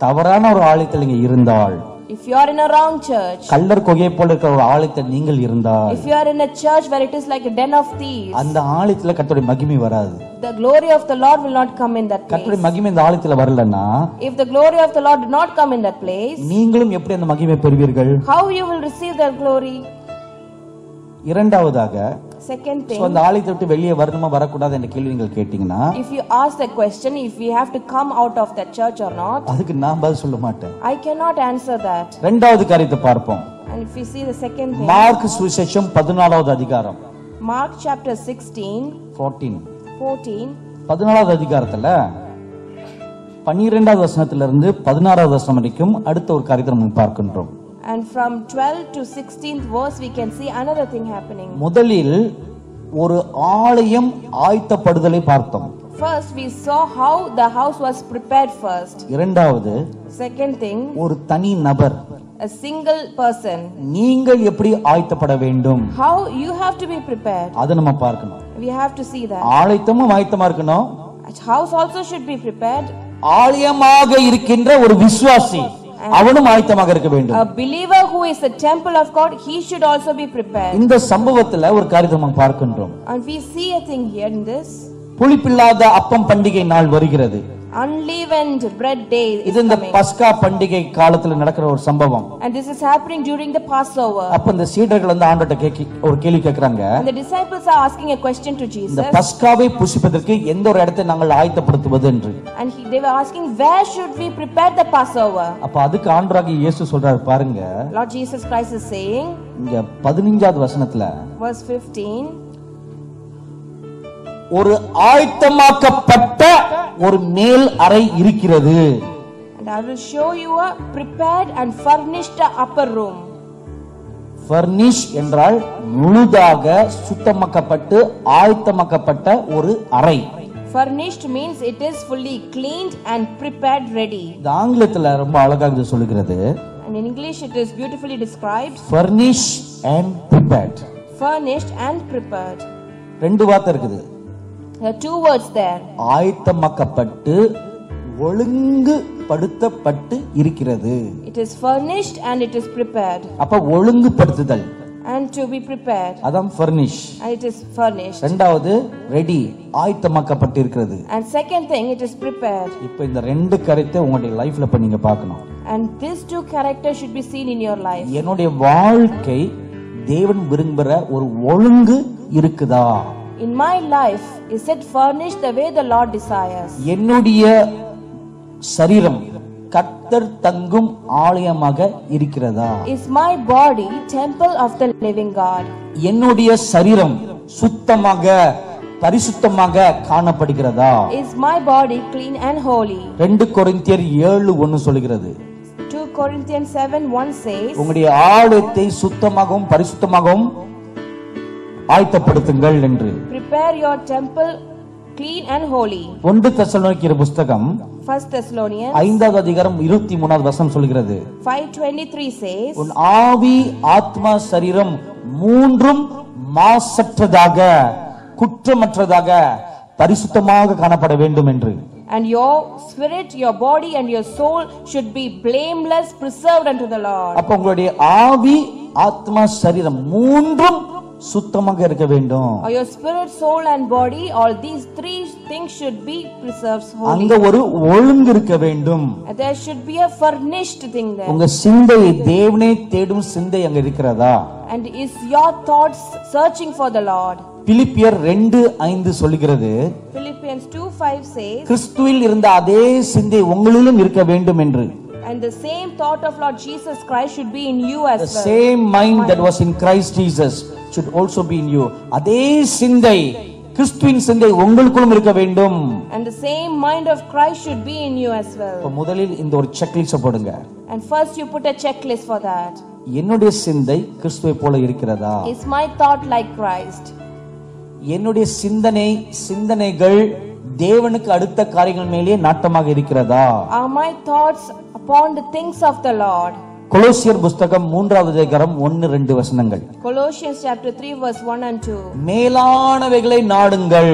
தவறான ஒரு ஆலயத்தில் நீங்க இருந்தால், if you are in a wrong church, கள்ளர் குகையை போல இருக்கிற ஒரு ஆலயத்தில் நீங்கள் இருந்தால், if you are in a church where it is like a den of thieves, அந்த ஆலயத்துல கர்த்தருடைய மகிமை வராது. the glory of the Lord will not come in that place. கர்த்தருடைய மகிமை இந்த ஆலயத்துல வரலன்னா, if the glory of the Lord did not come in that place, நீங்களும் எப்படி அந்த மகிமை பெறுவீர்கள்? how you will receive that glory? இரண்டாவதாக, second thing, அந்த ஆலயத்தை விட்டு வெளியே வரணுமா வரக்கூடாது என்ற கேள்வி நீங்கள் கேட்டீங்கன்னா, if you ask the question if we have to come out of that church or not, அதுக்கு நான் பதில் சொல்ல மாட்டேன். I cannot answer that. இரண்டாவது காரியத்தை பார்ப்போம். And if we see the second thing, mark சுவிசேஷம் 14வது அதிகாரம், Mark chapter 16 14 14வது அதிகாரத்துல 12வது வசனத்திலிருந்து 16வது வசனம் வரைக்கும் அடுத்த ஒரு காரியத்தை நம்ம பார்க்கின்றோம். and from 12 to 16th verse we can see another thing happening. முதலில் ஒரு ஆலயம் ஆயத்தப்படுதலை பார்த்தோம். First we saw how the house was prepared first. இரண்டாவது, second thing, ஒரு தனி நபர், a single person, நீங்கள் எப்படி ஆயத்தப்பட வேண்டும், how you have to be prepared. அதை நம்ம பார்க்கணும். We have to see that. ஆலயத்தமும் ஆயத்தமா இருக்கணும். House also should be prepared. ஆலயமாக இருக்கின்ற ஒரு விசுவாசி அவனும் ஆயத்தமாக இருக்க வேண்டும். A believer who is a temple of God, he should also be prepared. இந்த சம்பவத்துல ஒரு காரியத்தை நம்ம பார்க்கின்றோம். And we see a thing here in this. புளிப்பில்லாத அப்பம் பண்டிகை நாள் வருகிறது. Unleavened bread day is இது இந்த coming. பஸ்கா பண்டிகை காலத்துல நடக்கிற ஒரு சம்பவம். And this is happening during the Passover. அப்ப இந்த சீடர்கள் வந்து ஆண்டவர்ட்ட ஒரு கேள்வி கேக்குறாங்க. And the disciples are asking a question to Jesus. இந்த பஸ்காவை புசிப்பதற்கு எந்த ஒரு இடத்தை நாங்கள் ஆயத்தப்படுத்துவது என்று. And they were asking where should we prepare the Passover? அப்ப அதுக்கு ஆண்டவராகிய இயேசு சொல்றாரு பாருங்க. Lord Jesus Christ is saying, இங்க 15வது வசனத்துல verse 15, ஒரு ஆயத்தமாக்கப்பட்ட ஒரு மேல் அறை இருக்கிறது. and I will show you a prepared and furnished upper room. furnish என்றால் முழுதாக சுத்தமாக்கப்பட்டு ஆயத்தமாக்கப்பட்ட ஒரு அறை. Furnished means it is fully cleaned and prepared ready. இது ஆங்கிலத்துல ரொம்ப அழகாக இது சொல்லுகிறது. And in English it is beautifully described. furnish and prepared. Furnished and prepared. ரெண்டு வார்த்தை இருக்குது. There are two words there. ஆயத்தமாக்கப்பட்டு ஒழுங்குபடுத்தப்பட்டு இருக்கிறது. It is furnished and it is prepared. அப்ப ஒழுங்குபடுத்துதல் and to be prepared. அதான் furnish. And it is furnished. இரண்டாவது ready ஆயத்தமாக்கப்பட்டு இருக்கிறது. And second thing, it is prepared. இப்போ இந்த ரெண்டு காரியத்தை உங்களுடைய லைஃப்ல இப்ப நீங்க பார்க்கணும். And these two characters should be seen in your life. என்னுடைய வாழ்க்கை தேவன் விரும்புகிற ஒரு ஒழுங்கு இருக்குதா? In my life, is it furnished the way the Lord desires? என்னுடைய சரீரம் கர்த்தர் தங்கும் ஆலயமாக இருக்கிறதா? Is my body temple of the living God? என்னுடைய சரீரம் சுத்தமாக பரிசுத்தமாக காணப்படுகிறதா? Is my body clean and holy? 2 கொரிந்தியர் 7:1 சொல்கிறது. 2 Corinthians 7:1 says, உங்களுடைய ஆலயத்தை சுத்தமாகவும் பரிசுத்தமாகவும் ஆயத்தப்படுத்துங்கள் என்று. prepare your temple clean and holy. 1 தெசலோனிக்கேயர் புத்தகம் 1 Thessalonians 5வது அதிகாரம் 23வது வசனம் சொல்கிறது, 5:23 says, உன் ஆவி ஆத்மா சரீரம் மூன்றும் மாசற்றதாக குற்றமற்றதாக பரிசுத்தமாக காணப்பட வேண்டும் என்று. and your spirit, your body and your soul should be blameless, preserved unto the Lord. அப்ப உங்களுடைய ஆவி ஆத்மா சரீரம் மூன்றும் சுத்தமாக இருக்க வேண்டும். Or your spirit, soul and body, all these three things should be preserved holy. அங்க ஒரு ஒழுங்கு இருக்க வேண்டும். And there should be a furnished thing there. உங்க சிந்தை தேவனை தேடும் சிந்தை அங்க இருக்கிறதா? And is your thoughts searching for the Lord? பிலிப்பியர் 2:5 சொல்கிறது, Philippians 2:5 says, கிறிஸ்துவில் இருந்த அதே சிந்தை உங்களிலும் இருக்க வேண்டும் என்று. and the same thought of Lord Jesus Christ should be in you as The well. same mind that was in Christ Jesus should also be in you. அதே சிந்தை கிறிஸ்துவின் சிந்தை உங்களுக்குள்ளும் இருக்க வேண்டும். And the same mind of Christ should be in you as well. இப்ப முதலில் இந்த ஒரு செக்லிஸ்ட் போடுங்க. And first you put a checklist for that. என்னுடைய சிந்தை கிறிஸ்துவை போல இருக்கிறதா? Is my thought like Christ? என்னுடைய சிந்தனைகள் தேவனுக்கு அடுத்த காரியங்கள் மேலே நாட்டமாக இருக்கிறதா? Are my thoughts upon the things of the Lord? கொலோசியர் புத்தகம் 3வது அதிகாரம் 1-2 வசனங்கள். Colossians chapter 3 verse 1 and 2. மேலானவைகளை நாடுங்கள்.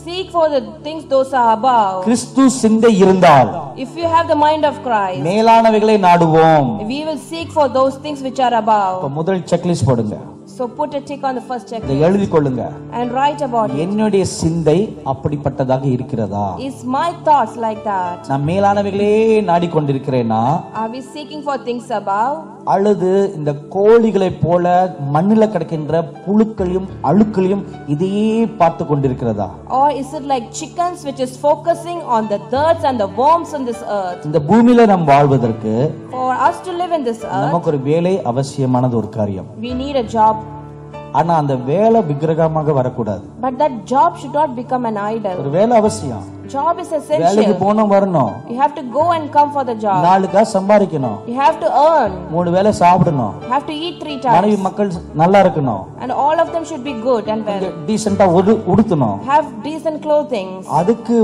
Seek for the things those are above. கிறிஸ்து சிந்தை இருந்தால் If you have the mind of Christ, மேலானவைகளை நாடுவோம். we will seek for those things which are above. இப்ப முதல் செக்லிஸ்ட் போடுங்க. So put a tick on the first இதை checklist எழுதி கொள்ளுங்க. and write about it. என்னுடைய சிந்தை அப்படிப்பட்டதாக இருக்கிறதா? Is my thoughts like that? நான் மேலானவைகளே நாடிக்கொண்டிருக்கிறேனா? Are we seeking for things above? அல்லது இந்த கோழிகளைப் போல மண்ணில் கிடக்கின்ற புழுக்களையும் அழுக்களையும் இதையே பார்த்து கொண்டிருக்கிறதா? Or is it like chickens which is focusing on the dirt and the worms on this earth? இந்த பூமியில நாம் வாழ்வதற்கு For us to live in this earth, நமக்கு ஒரு வேலை அவசியமானது ஒரு காரியம். we need a job. ஆனா அந்த வேலை விக்கிரகமாக வரக்கூடாது. But that job should not become an idol. ஒரு வேலை அவசியம். Job is வேலைக்கு essential. போகணும் வரணும். You have to go and come for the job. 4 காசு சம்பாதிக்கணும். You have to earn. 3 வேளை சாப்பிடணும். You have to eat 3 மனைவி times. மக்கள் நல்லா இருக்கணும். And all of them should be good and well. டீசென்ட்டா உடுத்தணும். Have decent clothing. அதுக்கு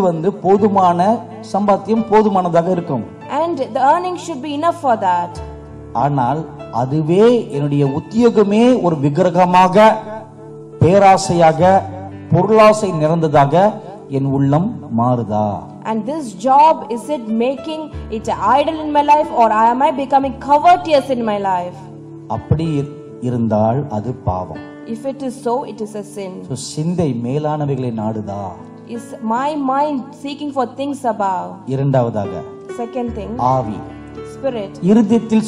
போதுமான சம்பாத்தியம் போதுமானதாக இருக்கும். And the earnings should be enough for that. ஆனால் அதுவே என்னுடைய உத்தியோகமே ஒரு விக்கிரகமாக பேராசையாக பொருளாசை நிறைந்ததாக என் உள்ளம் மாறுதா? And this job, is it making it an idol in my life, or am I becoming covetous in my life? அப்படி இருந்தால் அது பாவம். If it is so, it is a sin. சிந்தை மேலானவைகளை நாடுதா? Is my mind seeking for things above? இரண்டாவதாக Second thing, ஆவி. spirit. இருதயத்தில்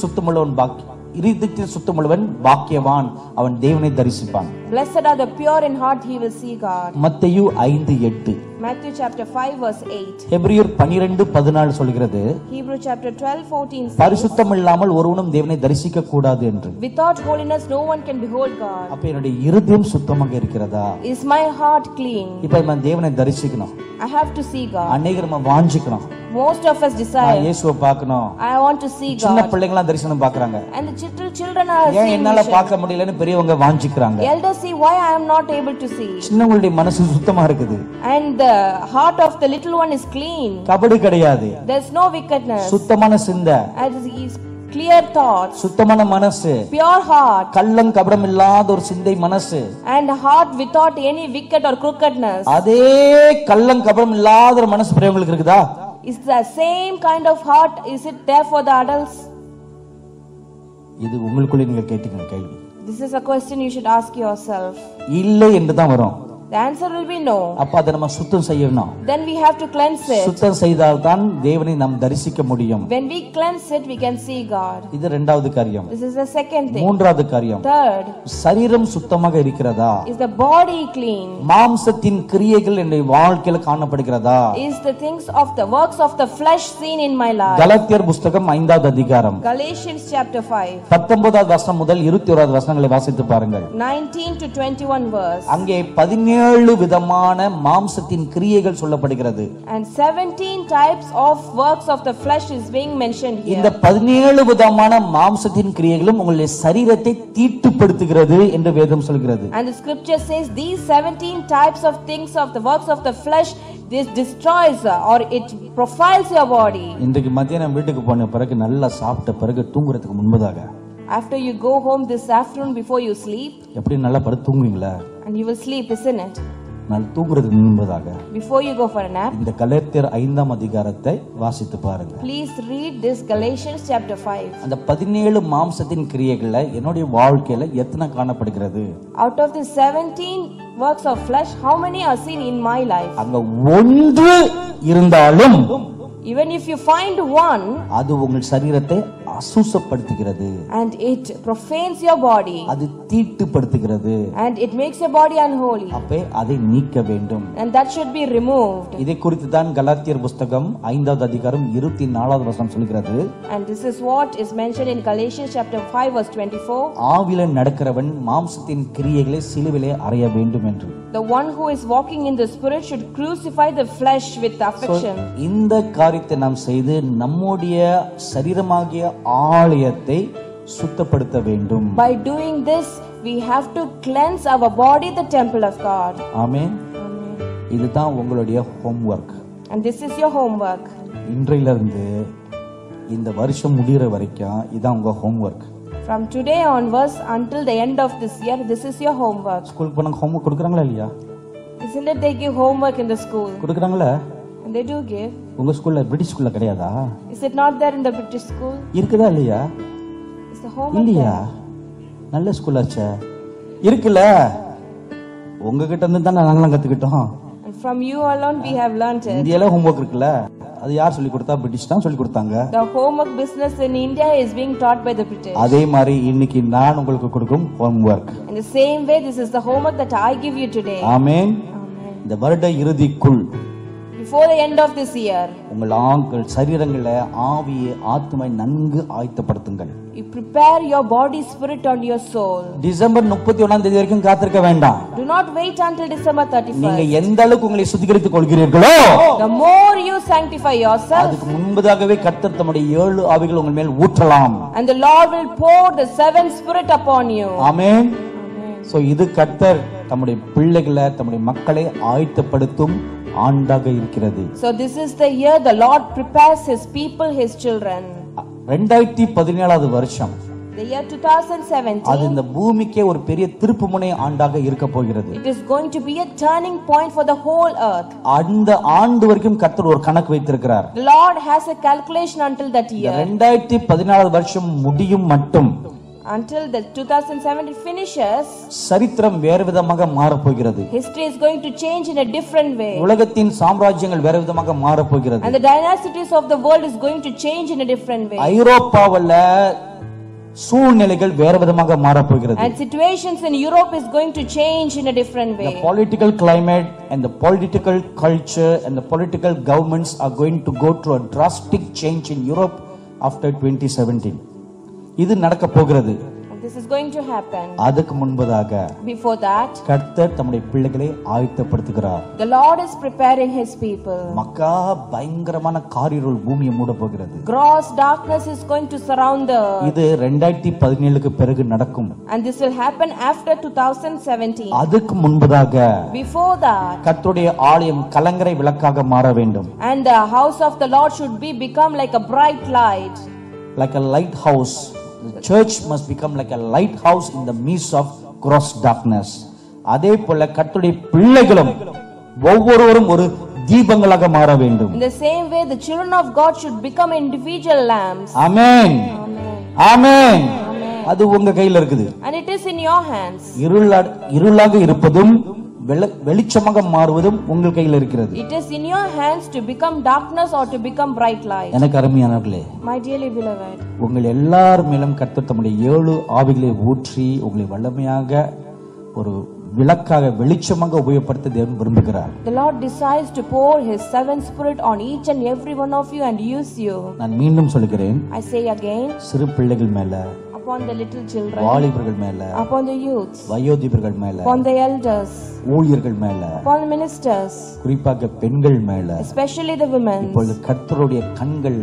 சுத்தமுள்ளவன் பாக்கியவான், அவன் தேவனை தரிசிப்பான். Blessed are the pure in heart, he will see God. மத்தேயு 5:8. Matthew chapter 5 verse 8. எபிரேயர் 12:14 சொல்கிறது, Hebrew chapter 12:14 says, பரிசுத்தம் இல்லாமல் ஒருவனும் தேவனை தரிசிக்க கூடாது என்று. without holiness no one can behold God. அப்ப என்னுடைய இருதயம் சுத்தமாக இருக்கிறதா? Is my heart clean? இப்ப நான் தேவனை தரிசிக்கணும். I have to see God. அநேகர் வாஞ்சிக்கணும். Most of us நான் desire, இயேசுவை பார்க்கணும். I want to see சின்ன God. பிள்ளைங்களா தரிசனம் பார்க்கறாங்க. And the children are ஏன் seeing என்னால vision. பார்க்க முடியலன்னு பெரியவங்க வாஞ்சிக்கறாங்க. Elders see why I am not able to see. சின்னவங்களுடைய மனசு சுத்தமா இருக்குது. And the heart of the little one is clean. கபடு கிடையாது. There's no wickedness. சுத்தமான சிந்தை. And is clear thoughts. சுத்தமான மனசு. Pure heart. கள்ளம் கபடம் இல்லாத ஒரு சிந்தை மனசு. And heart without any wicked or crookedness. அதே கள்ளம் கபடம் இல்லாத ஒரு மனசு பெரியவங்களுக்கு இருக்குதா? Is the same kind of heart, is it there for the adults? இது உங்களுக்குள்ளே நீங்க கேட்டீங்க கேள்வி. This is a question you should ask yourself. இல்லை என்று தான் வரும். The answer will be no. அப்ப அதை நம்ம சுத்தம் செய்யணும். Then we have to cleanse it. சுத்தம் செய்தால் தான் தேவனை நாம் தரிசிக்க முடியும். When we cleanse it, we can see God. இது இரண்டாவது காரியம். This is the second thing. மூன்றாவது காரியம். Third, சரீரம் சுத்தமாக இருக்கிறதா? is the body clean? மாம்சத்தின் கிரியைகள் என்னுடைய வாழ்க்கையில காணப்படுகிறதா? Is the things of the works of the flesh seen in my life? கலாத்தியர் புத்தகம் 5வது அதிகாரம் Galatians chapter 5, 19வது வசனம் முதல் 21வது வசனங்களை வாசித்து பாருங்கள். 19 to 21 verse. அங்கே 17 17 விதமான மாம்சத்தின் கிரியைகள் சொல்லப்படுகிறது. And 17 types of works of the flesh is being mentioned here. இந்த 17 விதமான மாம்சத்தின் கிரியைகளும் உங்களுடைய சரீரத்தை தீட்டுப்படுத்துகிறது என்று வேதம் சொல்கிறது. And the scripture says these 17 types of things of the works of the flesh, this destroys or it profiles your body. இன்றைக்கு மத்தியானம் வீட்டுக்கு போன பிறகு நல்லா சாப்பிட்ட பிறகு தூங்குறதுக்கு முன்பதாக, after you go home this afternoon before you sleep, எப்படி நல்லா படுத்து தூங்குவீங்களா? and you will sleep, isn't it? நான் தூங்குறதுக்கு முன்பதாக Before you go for a nap, இந்த கலேத்தியர் 5ஆம் அதிகாரத்தை வாசித்து பாருங்க. please read this Galatians chapter 5. அந்த 17 மாம்சத்தின் கிரியைகள்ல என்னுடைய வாழ்க்கையில எத்தனை காணப்படுகிறது? Out of the 17 works of flesh, how many are seen in my life? அங்க ஒன்று இருந்தாலும், even if you find one, அது உங்கள் சரீரத்தை அசுத்தப்படுத்துகிறது, and it profanes your body, அது தீட்டுப்படுத்துகிறது, and it makes your body unholy, அப்ப அதை நீக்க வேண்டும். and that should be removed. இதை குறித்து தான் கலாத்தியர் புத்தகம் 5வது அதிகாரம் 24வது வசனம் சொல்கிறது. And this is what is mentioned in Galatians chapter 5 verse 24. ஆவியிலே நடக்கிறவன் மாம்சத்தின் கிரியைகளை சிலுவிலே அறைய வேண்டும் என்று. The one who is walking in the spirit should crucify the flesh with affection. இந்த காரியத்தை நாம் செய்து நம்முடைய சரீரமாகிய ஆலயத்தை சுத்தப்படுத்த வேண்டும். By doing this, we have to cleanse our body, the temple of God. ஆமென். இதுதான் உங்களுடைய homework. And this is your homework. இன்றையிலிருந்து இந்த வருஷம் முடிகிற வரைக்கும் இதான் உங்க homework. From today onwards until the end of this year, this is your homework. ஸ்கூலுக்கு போனாங்க homework கொடுக்கறாங்களா இல்லையா? Isn't it they give homework in the school? கொடுக்கறாங்களா? And they do give. உங்க ஸ்கூல்ல பிரிட்டிஷ் ஸ்கூல்ல கிடையாதா? Is it not there in the British school? இருக்குதா இல்லையா? Is the homework இல்லையா? there? நல்ல ஸ்கூலாச்சே. இருக்குல்ல? உங்ககிட்ட இருந்து தான் நாங்கலாம் கத்துக்கிட்டோம். And from you alone we have learned it. இந்தியால homework இருக்குல்ல? அது யார் சொல்லி கொடுத்தா? பிரிட்டிஷ் தான் சொல்லி கொடுத்தாங்க. The homework business in India is being taught by the British. அதே மாதிரி இன்னைக்கு நான் உங்களுக்கு கொடுக்கும் homework. In the same way, this is the homework that I give you today. Amen. Amen. இந்த வருட இறுதிக்குள் Before the end of this year, உங்கள் சரீரங்களை ஆவியை ஆத்மை நன்கு ஆயத்தப்படுத்துங்கள். you prepare your body, spirit and your soul. December 31ஆம் தேதி வரைக்கும் காத்திருக்க வேண்டாம். Do not wait until December 31st. நீங்க எந்த அளவுக்கு உங்களை சுத்திகரித்துக் கொள்கிறீர்களோ, the more you sanctify yourself, அதுக்கு முன்பதாகவே கர்த்தர் தம்முடைய 7 ஆவிகள் உங்கள் மேல் ஊற்றலாம். and the Lord will pour the 7th spirit upon you. Amen. So இது கர்த்தர் தம்முடைய பிள்ளைகளை, தம்முடைய மக்களை ஆயத்தப்படுத்தும் ஆண்டாக இருக்கிறது. So this is the year the Lord prepares his people, his children. 2017வது வருஷம், The year 2017, அது இந்த பூமிக்கே ஒரு பெரிய திருப்புமுனை ஆண்டாக இருக்க போகிறது. it is going to be a turning point for the whole earth. அந்த ஆண்டு வரைக்கும் கர்த்தர் ஒரு கணக்கு வைத்திருக்கிறார். The Lord has a calculation until that year. 2014வது வருஷம் முடியும் மட்டும், until the 2017 finishes, சரித்திரம் வேறு விதமாக மாறப் போகிறது. history is going to change in a different way. உலகத்தின் சாம்ராஜ்யங்கள் வேறு விதமாக மாறப் போகிறது. And the dynasties of the world is going to change in a different way. ஐரோப்பாவுல சூழ்நிலைகள் வேறு விதமாக மாறப் போகிறது. And situations in Europe is going to change in a different way. The political climate and the political culture and the political governments are going to go through a drastic change in Europe after 2017. இது நடக்க போகிறது. This is going to happen. அதுக்கு முன்பதாக, before that, கர்த்தர் தம்முடைய பிள்ளைகளை ஆயத்தப்படுத்துகிறார். the Lord is preparing his people. மக்கா பயங்கரமான காரிருள் பூமியை மூட போகிறது. Gross darkness is going to surround the earth. இது 2017க்கு பிறகு நடக்கும். And this will happen after 2017. அதுக்கு முன்பதாக, before that, கர்த்தருடைய ஆலயம் கலங்கரை விளக்காக மாற வேண்டும். and the house of the Lord should become like a bright light. Like a lighthouse, the church must become like a lighthouse in the midst of gross darkness. அதே போல கர்த்தருடைய பிள்ளைகளும் ஒவ்வொருவரும் ஒரு தீபங்களாக மாற வேண்டும். In the same way, the children of God should become individual lamps. ஆமென். ஆமென். அது உங்க கையில இருக்குது. And it is in your hands. இருளாக இருப்பதும் வெளிச்சமாக மாறுவதும் உங்கள் கையில் இருக்கிறது. It is in your hands to become darkness or to become bright light. எனக்கு அருமையானவர்களே, my dearly beloved, உங்கள் எல்லார் மேலும் கர்த்தர் தம்முடைய 7 ஆவிகளை ஊற்றி உங்களை வல்லமையாக ஒரு விளக்காக வெளிச்சமாக உபயோகப்படுத்த தேவன் விரும்புகிறார். The Lord desires to pour his 7th spirit on each and every one of you and use you. நான் மீண்டும் சொல்கிறேன், I say again, சிறு பிள்ளைகள் மேல, upon the little children, வாலிபர்கள் மேல, upon the youths, வயோதிபர்கள் மேல, upon the elders, ஊழியர்கள் மேல, upon the ministers, குறிப்பாக பெண்கள் மேல, especially the women. இப்பொழுது கர்த்தருடைய கண்கள்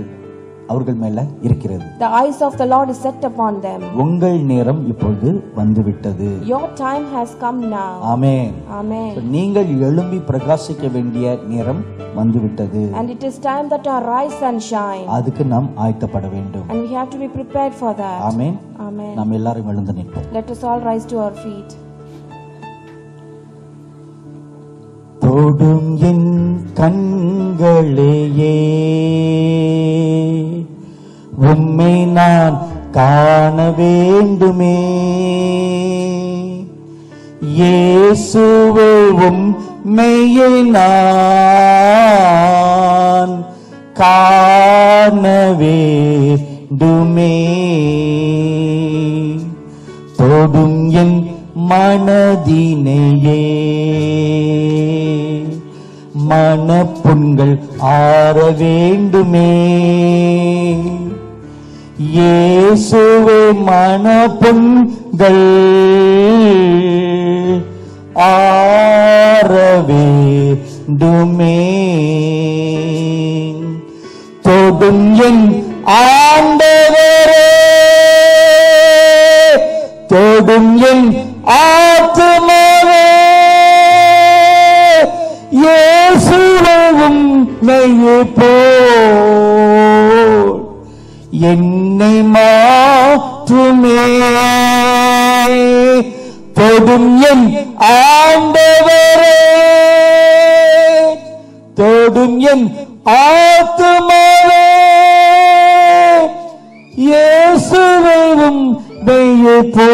அவர்கள் மேல இருக்கிறது. The eyes of the Lord is set upon them. உங்கள் நேரம் இப்பொழுது வந்துவிட்டது. Your time has come now. Amen. Amen. நீங்கள் எழும்பி பிரகாசிக்க வேண்டிய நேரம் வந்துவிட்டது. And it is time that our rise and shine. அதுக்கு நாம் ஆயத்தப்பட வேண்டும். And we have to be prepared for that. Amen. Amen. நாம் எல்லாரும் எழுந்து நிற்போம். Let us all rise to our feet. தொடும் என் கண்களையே உம்மை நான் காண வேண்டுமே, இயேசுவே உம்மையை நான் காண வேண்டுமே. தொடும் என் மனதினையே மனப்புண்கள் ஆற வேண்டுமே, இயேசுவே மனப்புண்கள் ஆற வேண்டுமே. தொடும் என் ஆண்டவரே, தொடும் என் ஆத்துமாவே, இயேசுவே உம்மையே போல் என்னை மாற்றுமே. தொடும் என் ஆண்டவரே, தொடும் என் ஆத்துமாவே, இயேசுவே உம்மையே போல்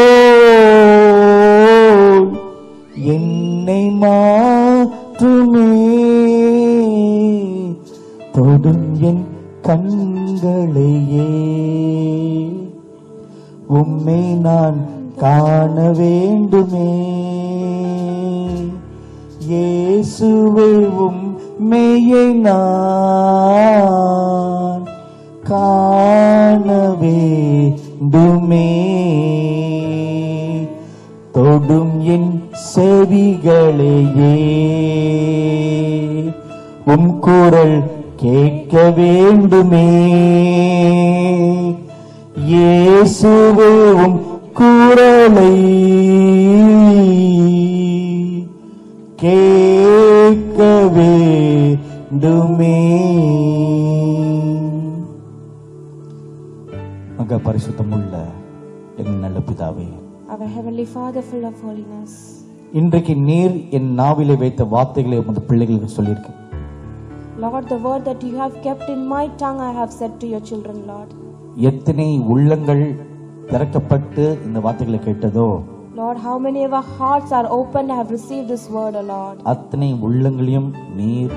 என்னை மாற்றுமே. தொடும் என் கண்களையே உம்மை நான் காண வேண்டுமே, இயேசுவே உம்மையை நான் காண வேண்டுமே. தொடும் என் செவிகளையே உம் குரல் கேட்க வேண்டுமே, இயேசுவே உம் குரலை கேட்க வேண்டுமே. மகா பரிசுத்தமுள்ள எங்கள் நல்ல பிதாவே, Our Heavenly Father full of holiness, இன்றைக்கு நீர் என் நாவிலே வைத்த வார்த்தைகளை உமது பிள்ளைகளுக்கு சொல்லியிருக்கேன். Lord, the word that you have kept in my tongue I have said to your children, Lord. எத்தனை உள்ளங்கள் திறக்கப்பட்டு இந்த வார்த்தைகளை கேட்டதோ, Lord, how many of our hearts are open and have received this word, O Lord. அத்தனை உள்ளங்களையும் நீர்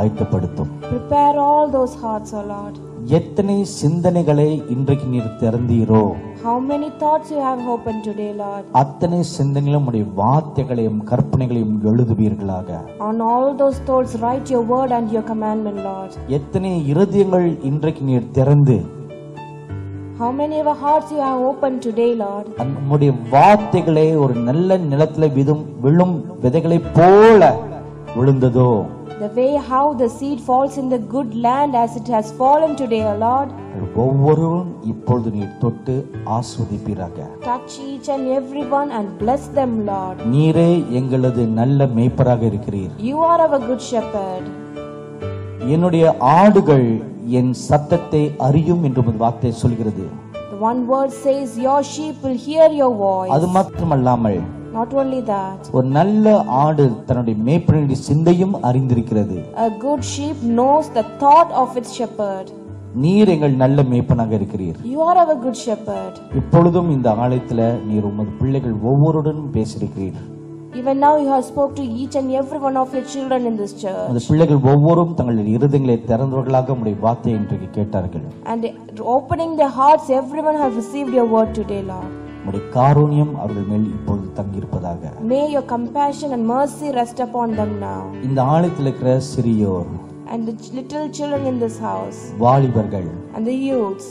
ஆயத்தப்படுத்தும். Prepare all those hearts, O Lord. எத்தனை சிந்தனைகளை இன்றைக்கு நீர் திறந்தீரோ, How many thoughts you have opened today, Lord. அத்தனை சிந்தனைகளும் உடைய வார்த்தைகளையும் கற்பனைகளையும் எழுதுவீர்களாக. On all those thoughts write your word and your commandment, Lord. எத்தனை இருதயங்கள் இன்றைக்கு நீர் திறந்து How many of our hearts you have opened today, Lord. நம்முடைய வார்த்தைகளை ஒரு நல்ல நிலத்துல விழும் விதைகளை போல விழுந்ததோ, The way how the seed falls in the good land as it has fallen today, O Lord. ஒவ்வொருவரும் இப்பொழுது நீர் தொட்டு ஆஸ்வதிப்பீராக. Touch each and every one and bless them, Lord. நீரே எங்களது நல்ல மேய்ப்பராக இருக்கிறீர். You are our good shepherd. என்னுடைய ஆடுகள் என் சத்தத்தை அறியும் என்று உமது வார்த்தை சொல்கிறது. The one word says your sheep will hear your voice. அது மட்டுமல்லாமல், Not only that, ஒரு நல்ல ஆடு தன்னுடைய மேய்ப்பனுடைய சிந்தையும் அறிந்திருக்கிறது. a good sheep knows the thought of its shepherd. நீர் எங்கள் நல்ல மேய்ப்பனாக இருக்கிறீர். You are our good shepherd. இப்பொழுதும் இந்த ஆலயத்துல நீர் உமது பிள்ளைகள் ஒவ்வொருடனும் பேசியிருக்கிறீர். Even now you have spoke to each and every one of your children in this church. அந்த பிள்ளைகள் ஒவ்வொருவரும் தங்கள் இருதயங்களை திறந்தவர்களாக உம்முடைய வார்த்தையை இன்றைக்கு கேட்டார்கள். And opening their hearts, everyone have received your word today, Lord. உம்முடைய காருண்யம் அவர்கள் மேல் இப்பொழுது தங்கியிருப்பதாக. May your compassion and mercy rest upon them now. இந்த ஆலயத்தில் இருக்கிற சிறியோர் And the little children in this house, வாலிபர்கள் and the youths,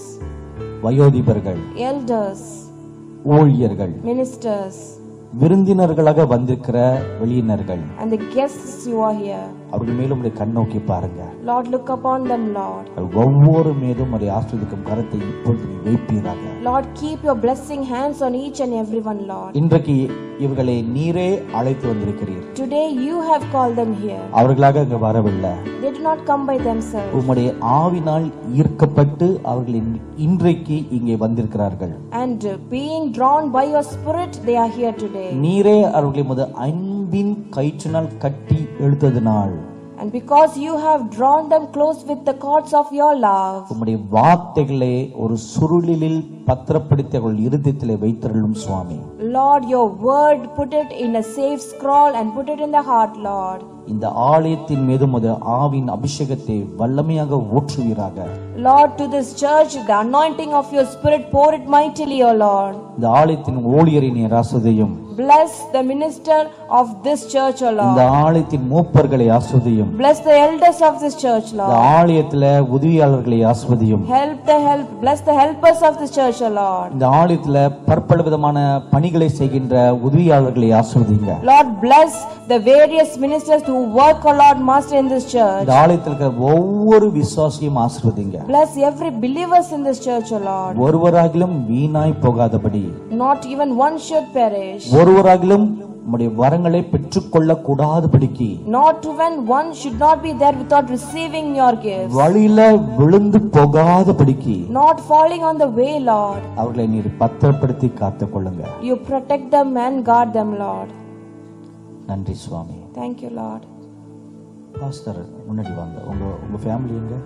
வயோதிபர்கள், elders, ஊழியர்கள், ministers, விருந்தினர்களாக வந்திருக்கிற வெளியினர்கள், and the guests you are here. அவர்கள் மேலும் உடைய கண்ணோக்கி பாருங்க. Lord, look upon them, Lord. ஒவ்வொரு மீதும் உடைய ஆசீர்வதிக்கும் கரத்தை இப்பொழுது நீ வைப்பீராக. Lord, keep your blessing hands on each and everyone, Lord. இன்றைக்கு இவர்களை நீரே அழைத்து வந்திருக்கிறீர். Today you have called them here. அவர்களாக இங்க வரவில்லை. They did not come by themselves. உம்முடைய ஆவினால் ஈர்க்கப்பட்டு அவர்கள் இன்றைக்கு இங்கே வந்திருக்கிறார்கள். And being drawn by your spirit, they are here today. நீரே அவர்களை முத அன்பின் கயிற்றினால் கட்டி இழுத்ததினால், and because you have drawn them close with the cords of your love, உம்முடைய வார்த்தைகளை ஒரு சுருளில் பத்திரப்படுத்தி அவர்கள் இருதயத்திலே வைத்தருளும் சுவாமி. Lord, your word, put it in a safe scroll and put it in the heart, Lord. இந்த ஆலயத்தின் மீது முத ஆவின் அபிஷேகத்தை வல்லமையாக ஊற்றுவீராக. Lord, to this church the anointing of your spirit, pour it mightily, O Lord. இந்த ஆலயத்தின் ஊழியரை நீர் ஆசீர்வதியும். Bless the minister of this church, O Lord. இந்த ஆலயத்தின் மூப்பர்களை ஆசீர்வதியும். Bless the elders of this church, Lord. இந்த ஆலயத்திலே உதவியாளர்களை ஆசீர்வதியும். Bless the helpers of this church, O Lord. இந்த ஆலயத்திலே பற்பல விதமான பணிகளை செய்கின்ற உதவியாளர்களை ஆசீர்வதிங்க. Lord, bless the various ministers who work, O Lord, Master, in this church. இந்த ஆலயத்தில் இருக்கிற ஒவ்வொரு விசுவாசியும் ஆசீர்வதிங்க. Bless every believers in this church, O Lord. ஒருவராகிலும் வீணாய் போகாதபடி, not even one should perish. ஒருவராகிலும் உம்முடைய வரங்களை பெற்றுக்கொள்ள கூடாதபடிக்கு, not even one should not be there without receiving your gifts. வழியில விழுந்து போகாதபடிக்கு, not falling on the way, Lord. அவர்களை நீர் பத்திரப்படுத்தி காத்துக்கொள்ளுங்க. you protect them and guard them, Lord. நன்றி சுவாமி. thank you, Lord. பாஸ்டர் முன்னாடி வாங்க. உங்க ஃபேமிலி எங்க?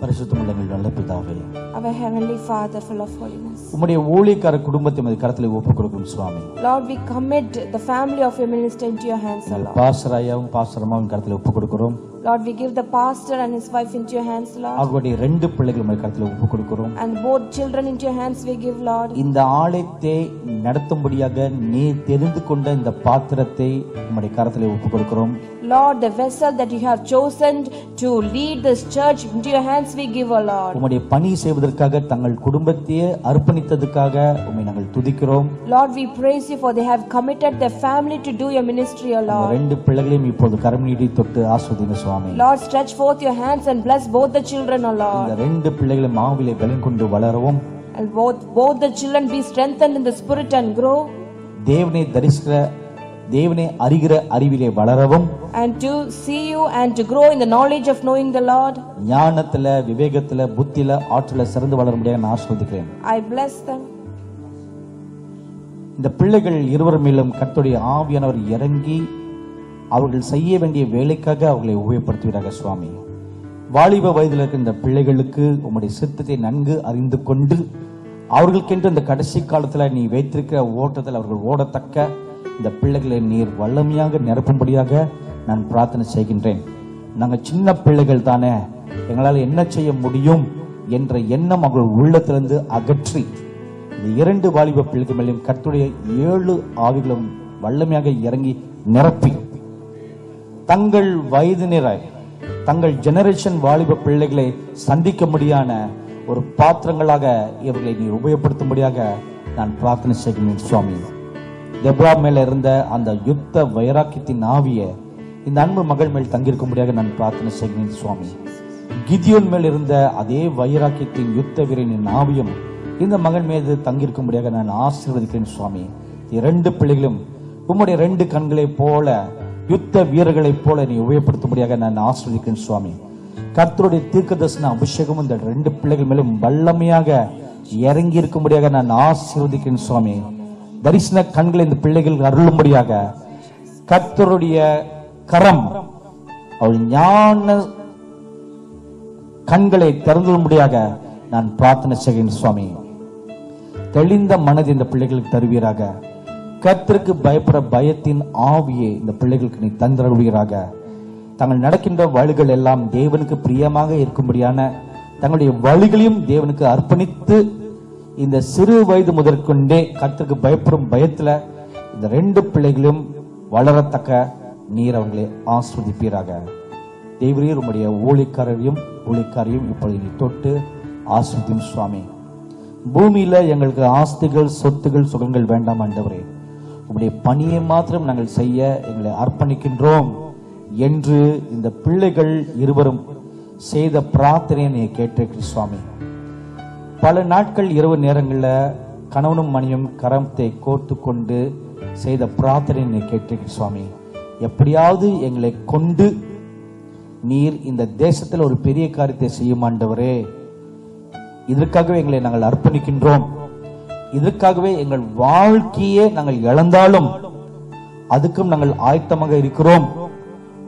பரிசுத்தமுள்ள நல்ல பிதாவே, our heavenly Father, full of holiness, உம்முடைய ஊழியக்கார குடும்பத்தை உம்முடைய கரத்திலே ஒப்புக்கொடுக்கிறோம் சுவாமி. Lord, we commit the family of your minister into your hands, Lord. Pastor ஐயாவும் பாஸ்டர் அம்மாவும் கரத்திலே ஒப்புக்கொடுக்கிறோம். Lord, we give the pastor and his wife into your hands, Lord. அவருடைய 2 பிள்ளைகள் உம்முடைய கரத்திலே ஒப்புக்கொடுக்கிறோம். and both children into your hands we give, Lord. இந்த ஆலயத்தை நடத்தும்படியாக நீ தெரிந்து கொண்ட இந்த பாத்திரத்தை உம்முடைய கரத்திலே ஒப்புக்கொடுக்கிறோம். Lord, the vessel that you have chosen to lead this church into your hands we give, O Lord. உம்முடைய பணி செய்வதற்காக தங்கள் குடும்பத்தையே அர்ப்பணித்ததற்காக உம்மை நாங்கள் துதிக்கிறோம். Lord, we praise you for they have committed their family to do your ministry, O Lord. 2 பிள்ளைகளையும் இப்போது கரம் நீட்டி தொட்டு ஆசீர்வதிங்க சுவாமி. Lord, stretch forth your hands and bless both the children, O Lord. இந்த 2 பிள்ளைகளும் ஆவியிலே பலன் கொண்டு வளரவும், and both the children be strengthened in the spirit and grow, தேவனை அறிகிற அறிவிலே வளரவும், and to see you and to grow in the knowledge of knowing the Lord. ஞானத்தில, விவேகத்தில, புத்தியில, ஆற்றல சிறந்து வளர முடியாது நான் ஆசீர்வதிக்கிறேன். I bless them. இந்த பிள்ளைகள் இருவர் மேலும் கர்த்தருடைய ஆவியானவர் இறங்கி அவர்கள் செய்ய வேண்டிய வேலைக்காக அவர்களை உபயோகப்படுத்துகிறார்கள் சுவாமி. வாலிப வயதில் இருக்கிற இந்த பிள்ளைகளுக்கு உம்முடைய சித்தத்தை நன்கு அறிந்து கொண்டு அவர்களுக்கென்று இந்த கடைசி காலத்துல நீ வைத்திருக்கிற ஓட்டத்தில் அவர்கள் ஓடத்தக்க இந்த பிள்ளைகளை நீர் வல்லமையாக நிரப்பும்படியாக நான் பிரார்த்தனை செய்கின்றேன். நாங்கள் சின்ன பிள்ளைகள் தானே, எங்களால் என்ன செய்ய முடியும் என்ற எண்ணம் அவர்கள் உள்ளத்திலிருந்து அகற்றி இந்த 2 வாலிப பிள்ளைகள் மேலும் கர்த்தருடைய 7 ஆவிகளும் வல்லமையாக இறங்கி நிரப்பி தங்கள் வயதினராய் தங்கள் ஜெனரேஷன் வாலிப பிள்ளைகளை சந்திக்க முடியான ஒரு பாத்திரங்களாக இவர்களை நீ உபயோகப்படுத்தும்படியாக நான் பிரார்த்தனை செய்கிறேன் சுவாமி. தெபோரா மேல இருந்த அந்த யுத்த வைராக்கியத்தின் ஆவியை இந்த அன்பு மகள் மேல் தங்கியிருக்கும்படியாக நான் பிரார்த்தனை செய்கிறேன் சுவாமி. கிதியோன் மேல் இருந்த அதே வைராக்கியத்தின் யுத்த வீரனின் ஆவியும் இந்த மகன் மீது தங்கியிருக்கும்படியாக நான் ஆசீர்வதிக்கிறேன் சுவாமி. 2 பிள்ளைகளும் உம்முடைய 2 கண்களை போல யுத்த வீரர்களை போல நீ உபயோகப்படுத்தும்படியாக நான் ஆசீர்வதிக்கிறேன் சுவாமி. கர்த்தருடைய தீர்க்கதரிசன அபிஷேகம் இந்த 2 பிள்ளைகள் மேலும் வல்லமையாக இறங்கி இருக்கும்படியாக நான் ஆசீர்வதிக்கிறேன் சுவாமி. தரிசன கண்களை இந்த பிள்ளைகள் அருளும்படியாக கர்த்தருடைய கரம் அவள் ஞான கண்களை திறந்தும்படியாக நான் பிரார்த்தனை செய்கிறேன் சுவாமி. தெளிந்த மனதை இந்த பிள்ளைகளுக்கு தருவீராக. கர்த்தருக்கு பயப்பட பயத்தின் ஆவியை இந்த பிள்ளைகளுக்கு நீ தந்தருவீராக. தங்கள் நடக்கின்ற வழிகள் எல்லாம் தேவனுக்கு பிரியமாக இருக்கும்படியான தங்களுடைய வழிகளையும் தேவனுக்கு அர்ப்பணித்து இந்த சிறு வயது முதற்கொண்டே கர்த்தருக்கு பயப்படும் பயத்துல இந்த 2 பிள்ளைகளும் வளரத்தக்க நீர் அவர்களை ஆஸ்வதிப்பீராக. தேவரீர் உம்முடைய ஊழியக்காரையும் இப்பொழுது நீ தொட்டு ஆஸ்வதியும் சுவாமி. பூமியில எங்களுக்கு ஆஸ்திகள், சொத்துகள், சுகங்கள் வேண்டாம் ஆண்டவரே. உம்முடைய பணியை மாத்திரம் நாங்கள் செய்ய எங்களை அர்ப்பணிக்கின்றோம் என்று இந்த பிள்ளைகள் இருவரும் செய்த பிரார்த்தனையை நீ கேட்டிருக்கிற சுவாமி. பல நாட்கள் இரவு நேரங்களில் கணவனும் மணியும் கரத்தை கோர்த்து கொண்டு செய்த பிரார்த்தனை நீ கேட்டிருக்கிற சுவாமி. எப்படியாவது எங்களை கொண்டு நீர் இந்த தேசத்தில் ஒரு பெரிய காரியத்தை செய்யும் ஆண்டவரே. இதற்காகவே எங்களை நாங்கள் அர்ப்பணிக்கின்றோம். இதற்காகவே எங்கள் வாழ்க்கையே நாங்கள் இழந்தாலும் அதுக்கும் நாங்கள் ஆயத்தமாக இருக்கிறோம்.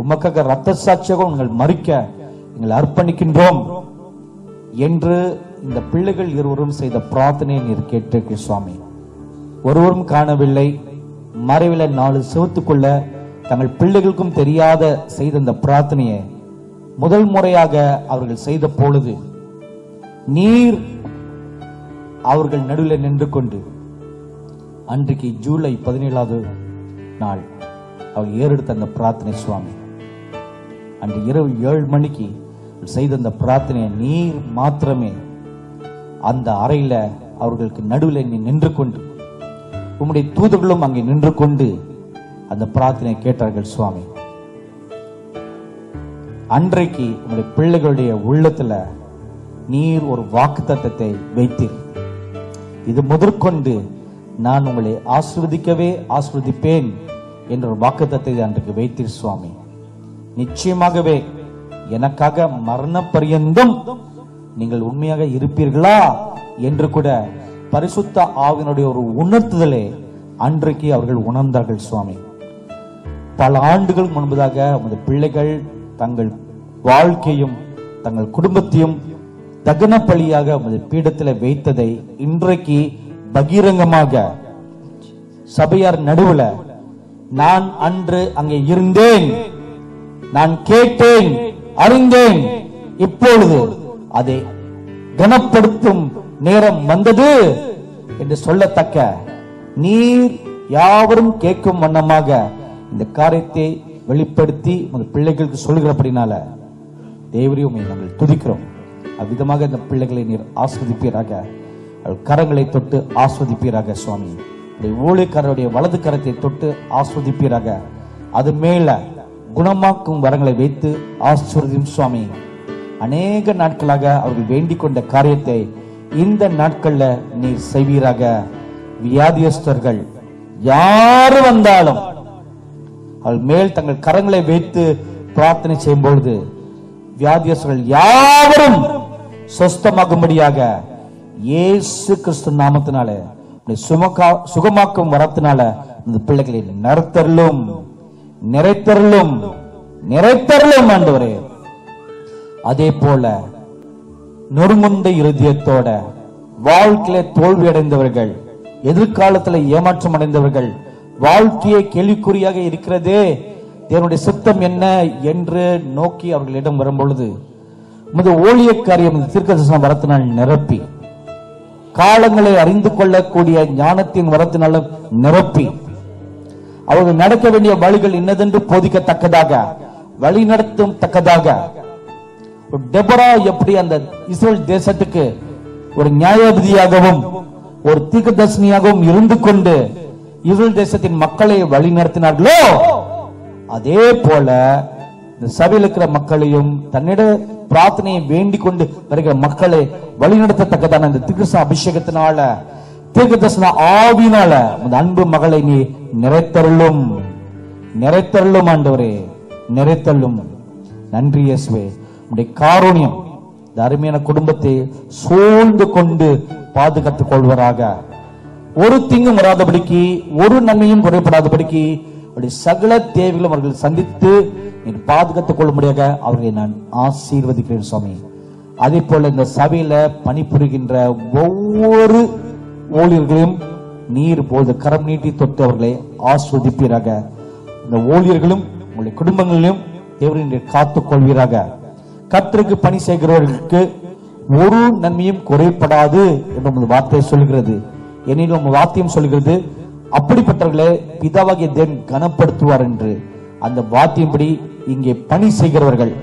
உமக்காக ரத்த சாட்சியாக நாங்கள் மறிக்க எங்களை அர்ப்பணிக்கின்றோம் என்று இந்த பிள்ளைகள் இருவரும் செய்த பிரார்த்தனையை நீர் கேட்டிருக்க சுவாமி. ஒருவரும் காணவில்லை, மறைவில 4 செவத்துக்குள்ள தங்கள் பிள்ளைகளுக்கும் தெரியாத செய்த இந்த பிரார்த்தனையை முதல் முறையாக அவர்கள் செய்த பொழுது நீர் அவர்கள் நடுவில் நின்று கொண்டு அன்றைக்கு ஜூலை 17வது நாள் அவர் ஏறெடுத்த அந்த பிரார்த்தனை சுவாமி. அன்று இரவு 7 மணிக்கு செய்த அந்த பிரார்த்தனையை நீர் மாத்திரமே அந்த அறையில அவர்களுக்கு நடுவில் நீ நின்று கொண்டு உம்முடைய தூதர்களும் அங்கே நின்று கொண்டு அந்த பிரார்த்தனையை கேட்டார்கள் சுவாமி. அன்றைக்கு உங்களுடைய பிள்ளைகளுடைய உள்ளத்துல நீர் ஒரு வாக்குத்தத்தத்தை வைத்தீர். இது முதற்கொண்டு நான் உங்களை ஆசீர்வதிப்பேன் என்ற ஒரு வாக்குத்தத்தத்தை அன்றைக்கு வைத்தீர் சுவாமி. நிச்சயமாகவே எனக்காக மரண பரியந்தம் நீங்கள் உண்மையாக இருப்பீர்களா என்று கூட பரிசுத்த ஆவியினுடைய ஒரு உணர்த்துதலை அன்றைக்கு அவர்கள் உணர்ந்தார்கள் சுவாமி. பல ஆண்டுகள் முன்பதாக உமது பிள்ளைகள் தங்கள் வாழ்க்கையும் தங்கள் குடும்பத்தையும் தகன பலியாக உமது பீடத்தில் வைத்ததை இன்றைக்கு பகிரங்கமாக சபையார் நடுவுல நான் அன்று அங்கே இருந்தேன், நான் கேட்டேன், அறிந்தேன், இப்பொழுது அதை கனப்படுத்தும் நேரம் வந்தது என்று சொல்லத்தக்க நீர் யாவரும் கேட்கும் வண்ணமாக இந்த காரியத்தை வெளிப்படுத்தி உங்கள் பிள்ளைகளுக்கு சொல்கிறபடினால தேவரையும் நாங்கள் துதிக்கிறோம். அவ்விதமாக இந்த பிள்ளைகளை நீர் ஆஸ்வதிப்பீராக, கரங்களை தொட்டு ஆஸ்வதிப்பீராக சுவாமி. ஊழியக்காரருடைய வலது கரத்தை தொட்டு ஆஸ்வதிப்பீராக. அது மேல குணமாக்கும் வரங்களை வைத்து ஆஸ்வதியும் சுவாமி. அநேக நாட்களாக அவர்கள் வேண்டிக் கொண்ட காரியத்தை இந்த நாட்கள்ல நீர் செய்வீராக. வியாதியஸ்தர்கள் யாரு வந்தாலும் அவள் மேல் தங்கள் கரங்களை வைத்து பிரார்த்தனை செய்யும் பொழுது வியாதியஸ்தர்கள் யாவரும் சொஸ்தமாகும்படியாக இயேசு கிறிஸ்து நாமத்தினால சுகமாக்கும் வரத்தினால இந்த பிள்ளைகளை நிறைத்தரலும் ஆண்டவரே. அதே போல நொறுமுண்ட இருதயத்தோட வாழ்க்கையில தோல்வி அடைந்தவர்கள், எதிர்காலத்துல ஏமாற்றம் அடைந்தவர்கள், வாழ்க்கையை கேள்விக்குறியாக இருக்கிறதே, தேவனுடைய சித்தம் என்ன என்று நோக்கி அவர்களிடம் வரும்பொழுது உமது ஊழியக்காரியம் தீர்க்கதரிசன வரத்தினால் நிரப்பி, காலங்களை அறிந்து கொள்ளக்கூடிய ஞானத்தின் வரத்தினால நிரப்பி, அவர்கள் நடக்க வேண்டிய வழிகள் இன்னதென்று போதிக்கத்தக்கதாக, வழி நடத்தும் தக்கதாக, டெபரா எப்படி அந்த இஸ்ரேல் தேசத்துக்கு ஒரு நியாயாதிபதியாகவும் ஒரு தீர்க்கதரிசியாகவும் இருந்து கொண்டு இஸ்ரேல் தேசத்தின் மக்களை வழி நடத்தினார்களோ அதே போல இந்த சபையில் இருக்கிற மக்களையும் தன்னிட பிரார்த்தனையை வேண்டிக் கொண்டு வருகிற மக்களை வழிநடத்தத்தக்கதான இந்த தீர்க்கதரிசன அபிஷேகத்தினால, தீர்க்கதரிசன ஆவியினால அந்த அன்பு மகளை நீ நிறைத்தருளும் ஆண்டவரே, நிறைத்தருளும். நன்றி இயேசுவே. உம்முடைய காருண்யம் இந்த அருமையான குடும்பத்தை சூழ்ந்து கொண்டு பாதுகாத்துக் கொள்வராக. ஒரு தீங்கும் வராதபடிக்கு, ஒரு நன்மையும் குறைபடாதபடிக்கு சகல தேவைகளும் அவர்கள் சந்தித்து பாதுகாத்துக் கொள்ளும்படியாக அவர்களை நான் ஆசீர்வதிக்கிறேன் சுவாமி. அதே போல இந்த சபையில பணிபுரிகின்ற ஒவ்வொரு ஊழியர்களையும் நீர் போது கரம் நீட்டி தொட்டு அவர்களை ஆஸ்வதிப்பீராக. இந்த ஊழியர்களும் உங்களுடைய குடும்பங்களிலும் தேவரை காத்துக் கொள்வீராக. கர்த்தருக்கு பணி செய்கிறவர்களுக்கு ஒரு நன்மையும் குறைபடாது என்று உமது வார்த்தை சொல்கிறது. எனினும் உமது வார்த்தையும் சொல்கிறது, அப்படிப்பட்டவர்களே பிதாவாகிய தேவன் கனப்படுத்துவார் என்று. அந்த வார்த்தையின்படி இங்கே பணி செய்கிறவர்கள்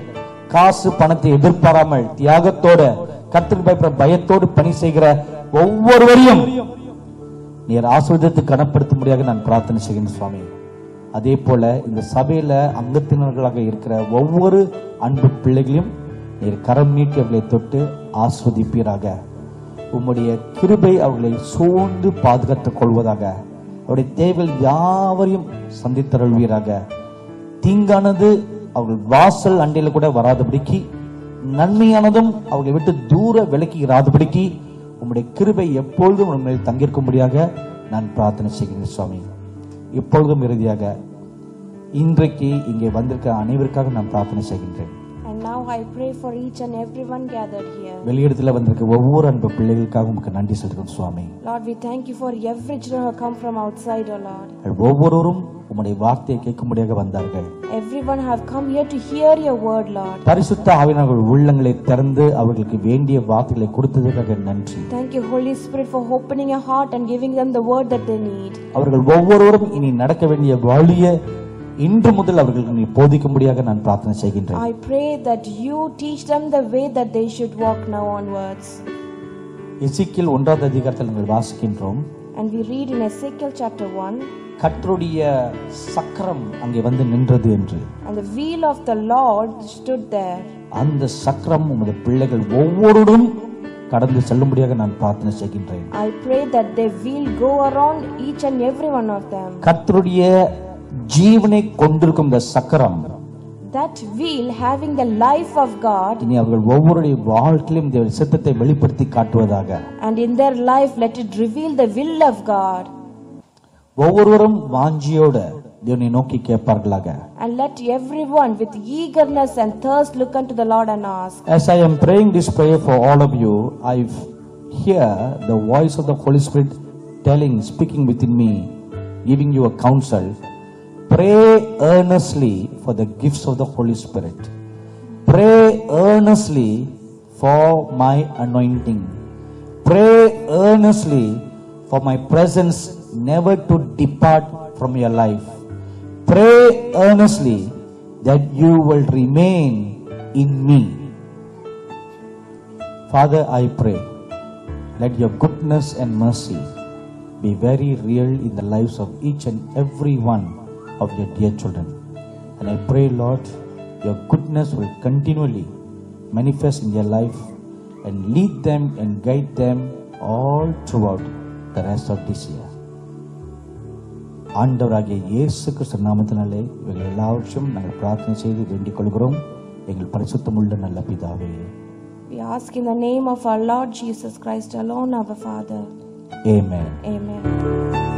காசு பணத்தை எதிர்பாராமல் தியாகத்தோட கர்த்தருக்கு பயப்படுற பயத்தோடு பணி செய்கிற ஒவ்வொருவரையும் நீர் ஆசீர்வதித்து கனப்படுத்த முடியாது நான் பிரார்த்தனை செய்கிறேன் சுவாமி. அதே போல இந்த சபையில அங்கத்தினர்களாக இருக்கிற ஒவ்வொரு அன்பு பிள்ளைகளையும் நீர் கரம் நீட்டி அவர்களை தொட்டு ஆஸ்வதிப்பீராக. உம்முடைய கிருபை அவர்களை சூழ்ந்து பாதுகாத்துக் கொள்வதாக. அவருடைய தேவைகள் யாவரையும் சந்தித்தருள்வீராக. தீங்கானது அவர்கள் வாசல் அண்டையில கூட வராதபடிக்கு, நன்மையானதும் அவர்களை விட்டு தூர விலக்கி இராதபடிக்கு உம்முடைய கிருபை எப்பொழுதும் உண்மையில் தங்கியிருக்கும்படியாக நான் பிரார்த்தனை செய்கிறேன் சுவாமி. இப்பொழுதும் இறுதியாக இன்றைக்கு இங்கே வந்திருக்க அனைவருக்காக நான் பிரார்த்தனை செய்கின்றேன். Now I pray for each and everyone gathered here. வெளியிடத்துல வந்திருக்க ஒவ்வொரு அன்பு பிள்ளைகளுக்காக உங்களுக்கு நன்றி சொல்கிறோம் சுவாமி. Lord, we thank you for every children who come from outside, oh Lord. ஒவ்வொருவரும் உம்முடைய வார்த்தையை கேட்கும்படியாக வந்தார்கள். Everyone have come here to hear your word, Lord. பரிசுத்த ஆவியானவர் உள்ளங்களை திறந்து அவர்களுக்கு வேண்டிய வார்த்தைகளை கொடுத்ததற்காக நன்றி. Thank you, Holy Spirit, for opening your heart and giving them the word that they need. அவர்கள் ஒவ்வொருவரும் இனி நடக்க வேண்டிய வழியை இன்று முதல் அவர்களுக்கு நீ போதிக்கும்படியாக நான் பிரார்த்தனை செய்கின்றேன். I pray that you teach them the way that they should walk now onwards. எசேக்கியேல் 1வது அதிகாரத்தில் நாங்கள் வாசிக்கின்றோம். And we read in Ezekiel chapter 1. கர்த்தருடைய சக்கரம் அங்கே வந்து நின்றது என்று. And the wheel of the Lord stood there. அந்த சக்கரம் உமது பிள்ளைகள் ஒவ்வொருவரும் கடந்து செல்லும்படியாக நான் பிரார்த்தனை செய்கின்றேன். I pray that they will go around each and every one of them. கர்த்தருடைய ஜீவனை கொண்டிருக்கும் இந்த சக்கரம், that wheel having the life of God, இனி அவர்கள் ஒவ்வொருடைய வாழ்க்கையிலும் தேவனுடைய சித்தத்தை வெளிப்படுத்தி காட்டுவதாக. and in their life let it reveal the will of God. ஒவ்வொருவரும் வாஞ்சியோட தேவனை நோக்கி கேட்பார்களாக. And let everyone with eagerness and thirst look unto the Lord and ask. As I am praying this prayer for all of you, I hear the voice of the Holy Spirit speaking within me, giving you a counsel. Pray earnestly for the gifts of the Holy Spirit. Pray earnestly for my anointing. Pray earnestly for my presence never to depart from your life. Pray earnestly that you will remain in me. Father, I pray, let your goodness and mercy be very real in the lives of each and every one of your dear children. And I pray, Lord, your goodness will continually manifest in their life and lead them and guide them all throughout the rest of this year. ஆண்டவராகிய இயேசு கிறிஸ்து நாமத்தினாலே இவர்கள் எல்லாவற்றையும் நாங்கள் பிரார்த்தனை செய்து வேண்டிக் கொள்கிறோம் எங்கள் பரிசுத்தமுள்ள நல்ல பிதாவே. We ask in the name of our Lord Jesus Christ alone, our Father. Amen. Amen.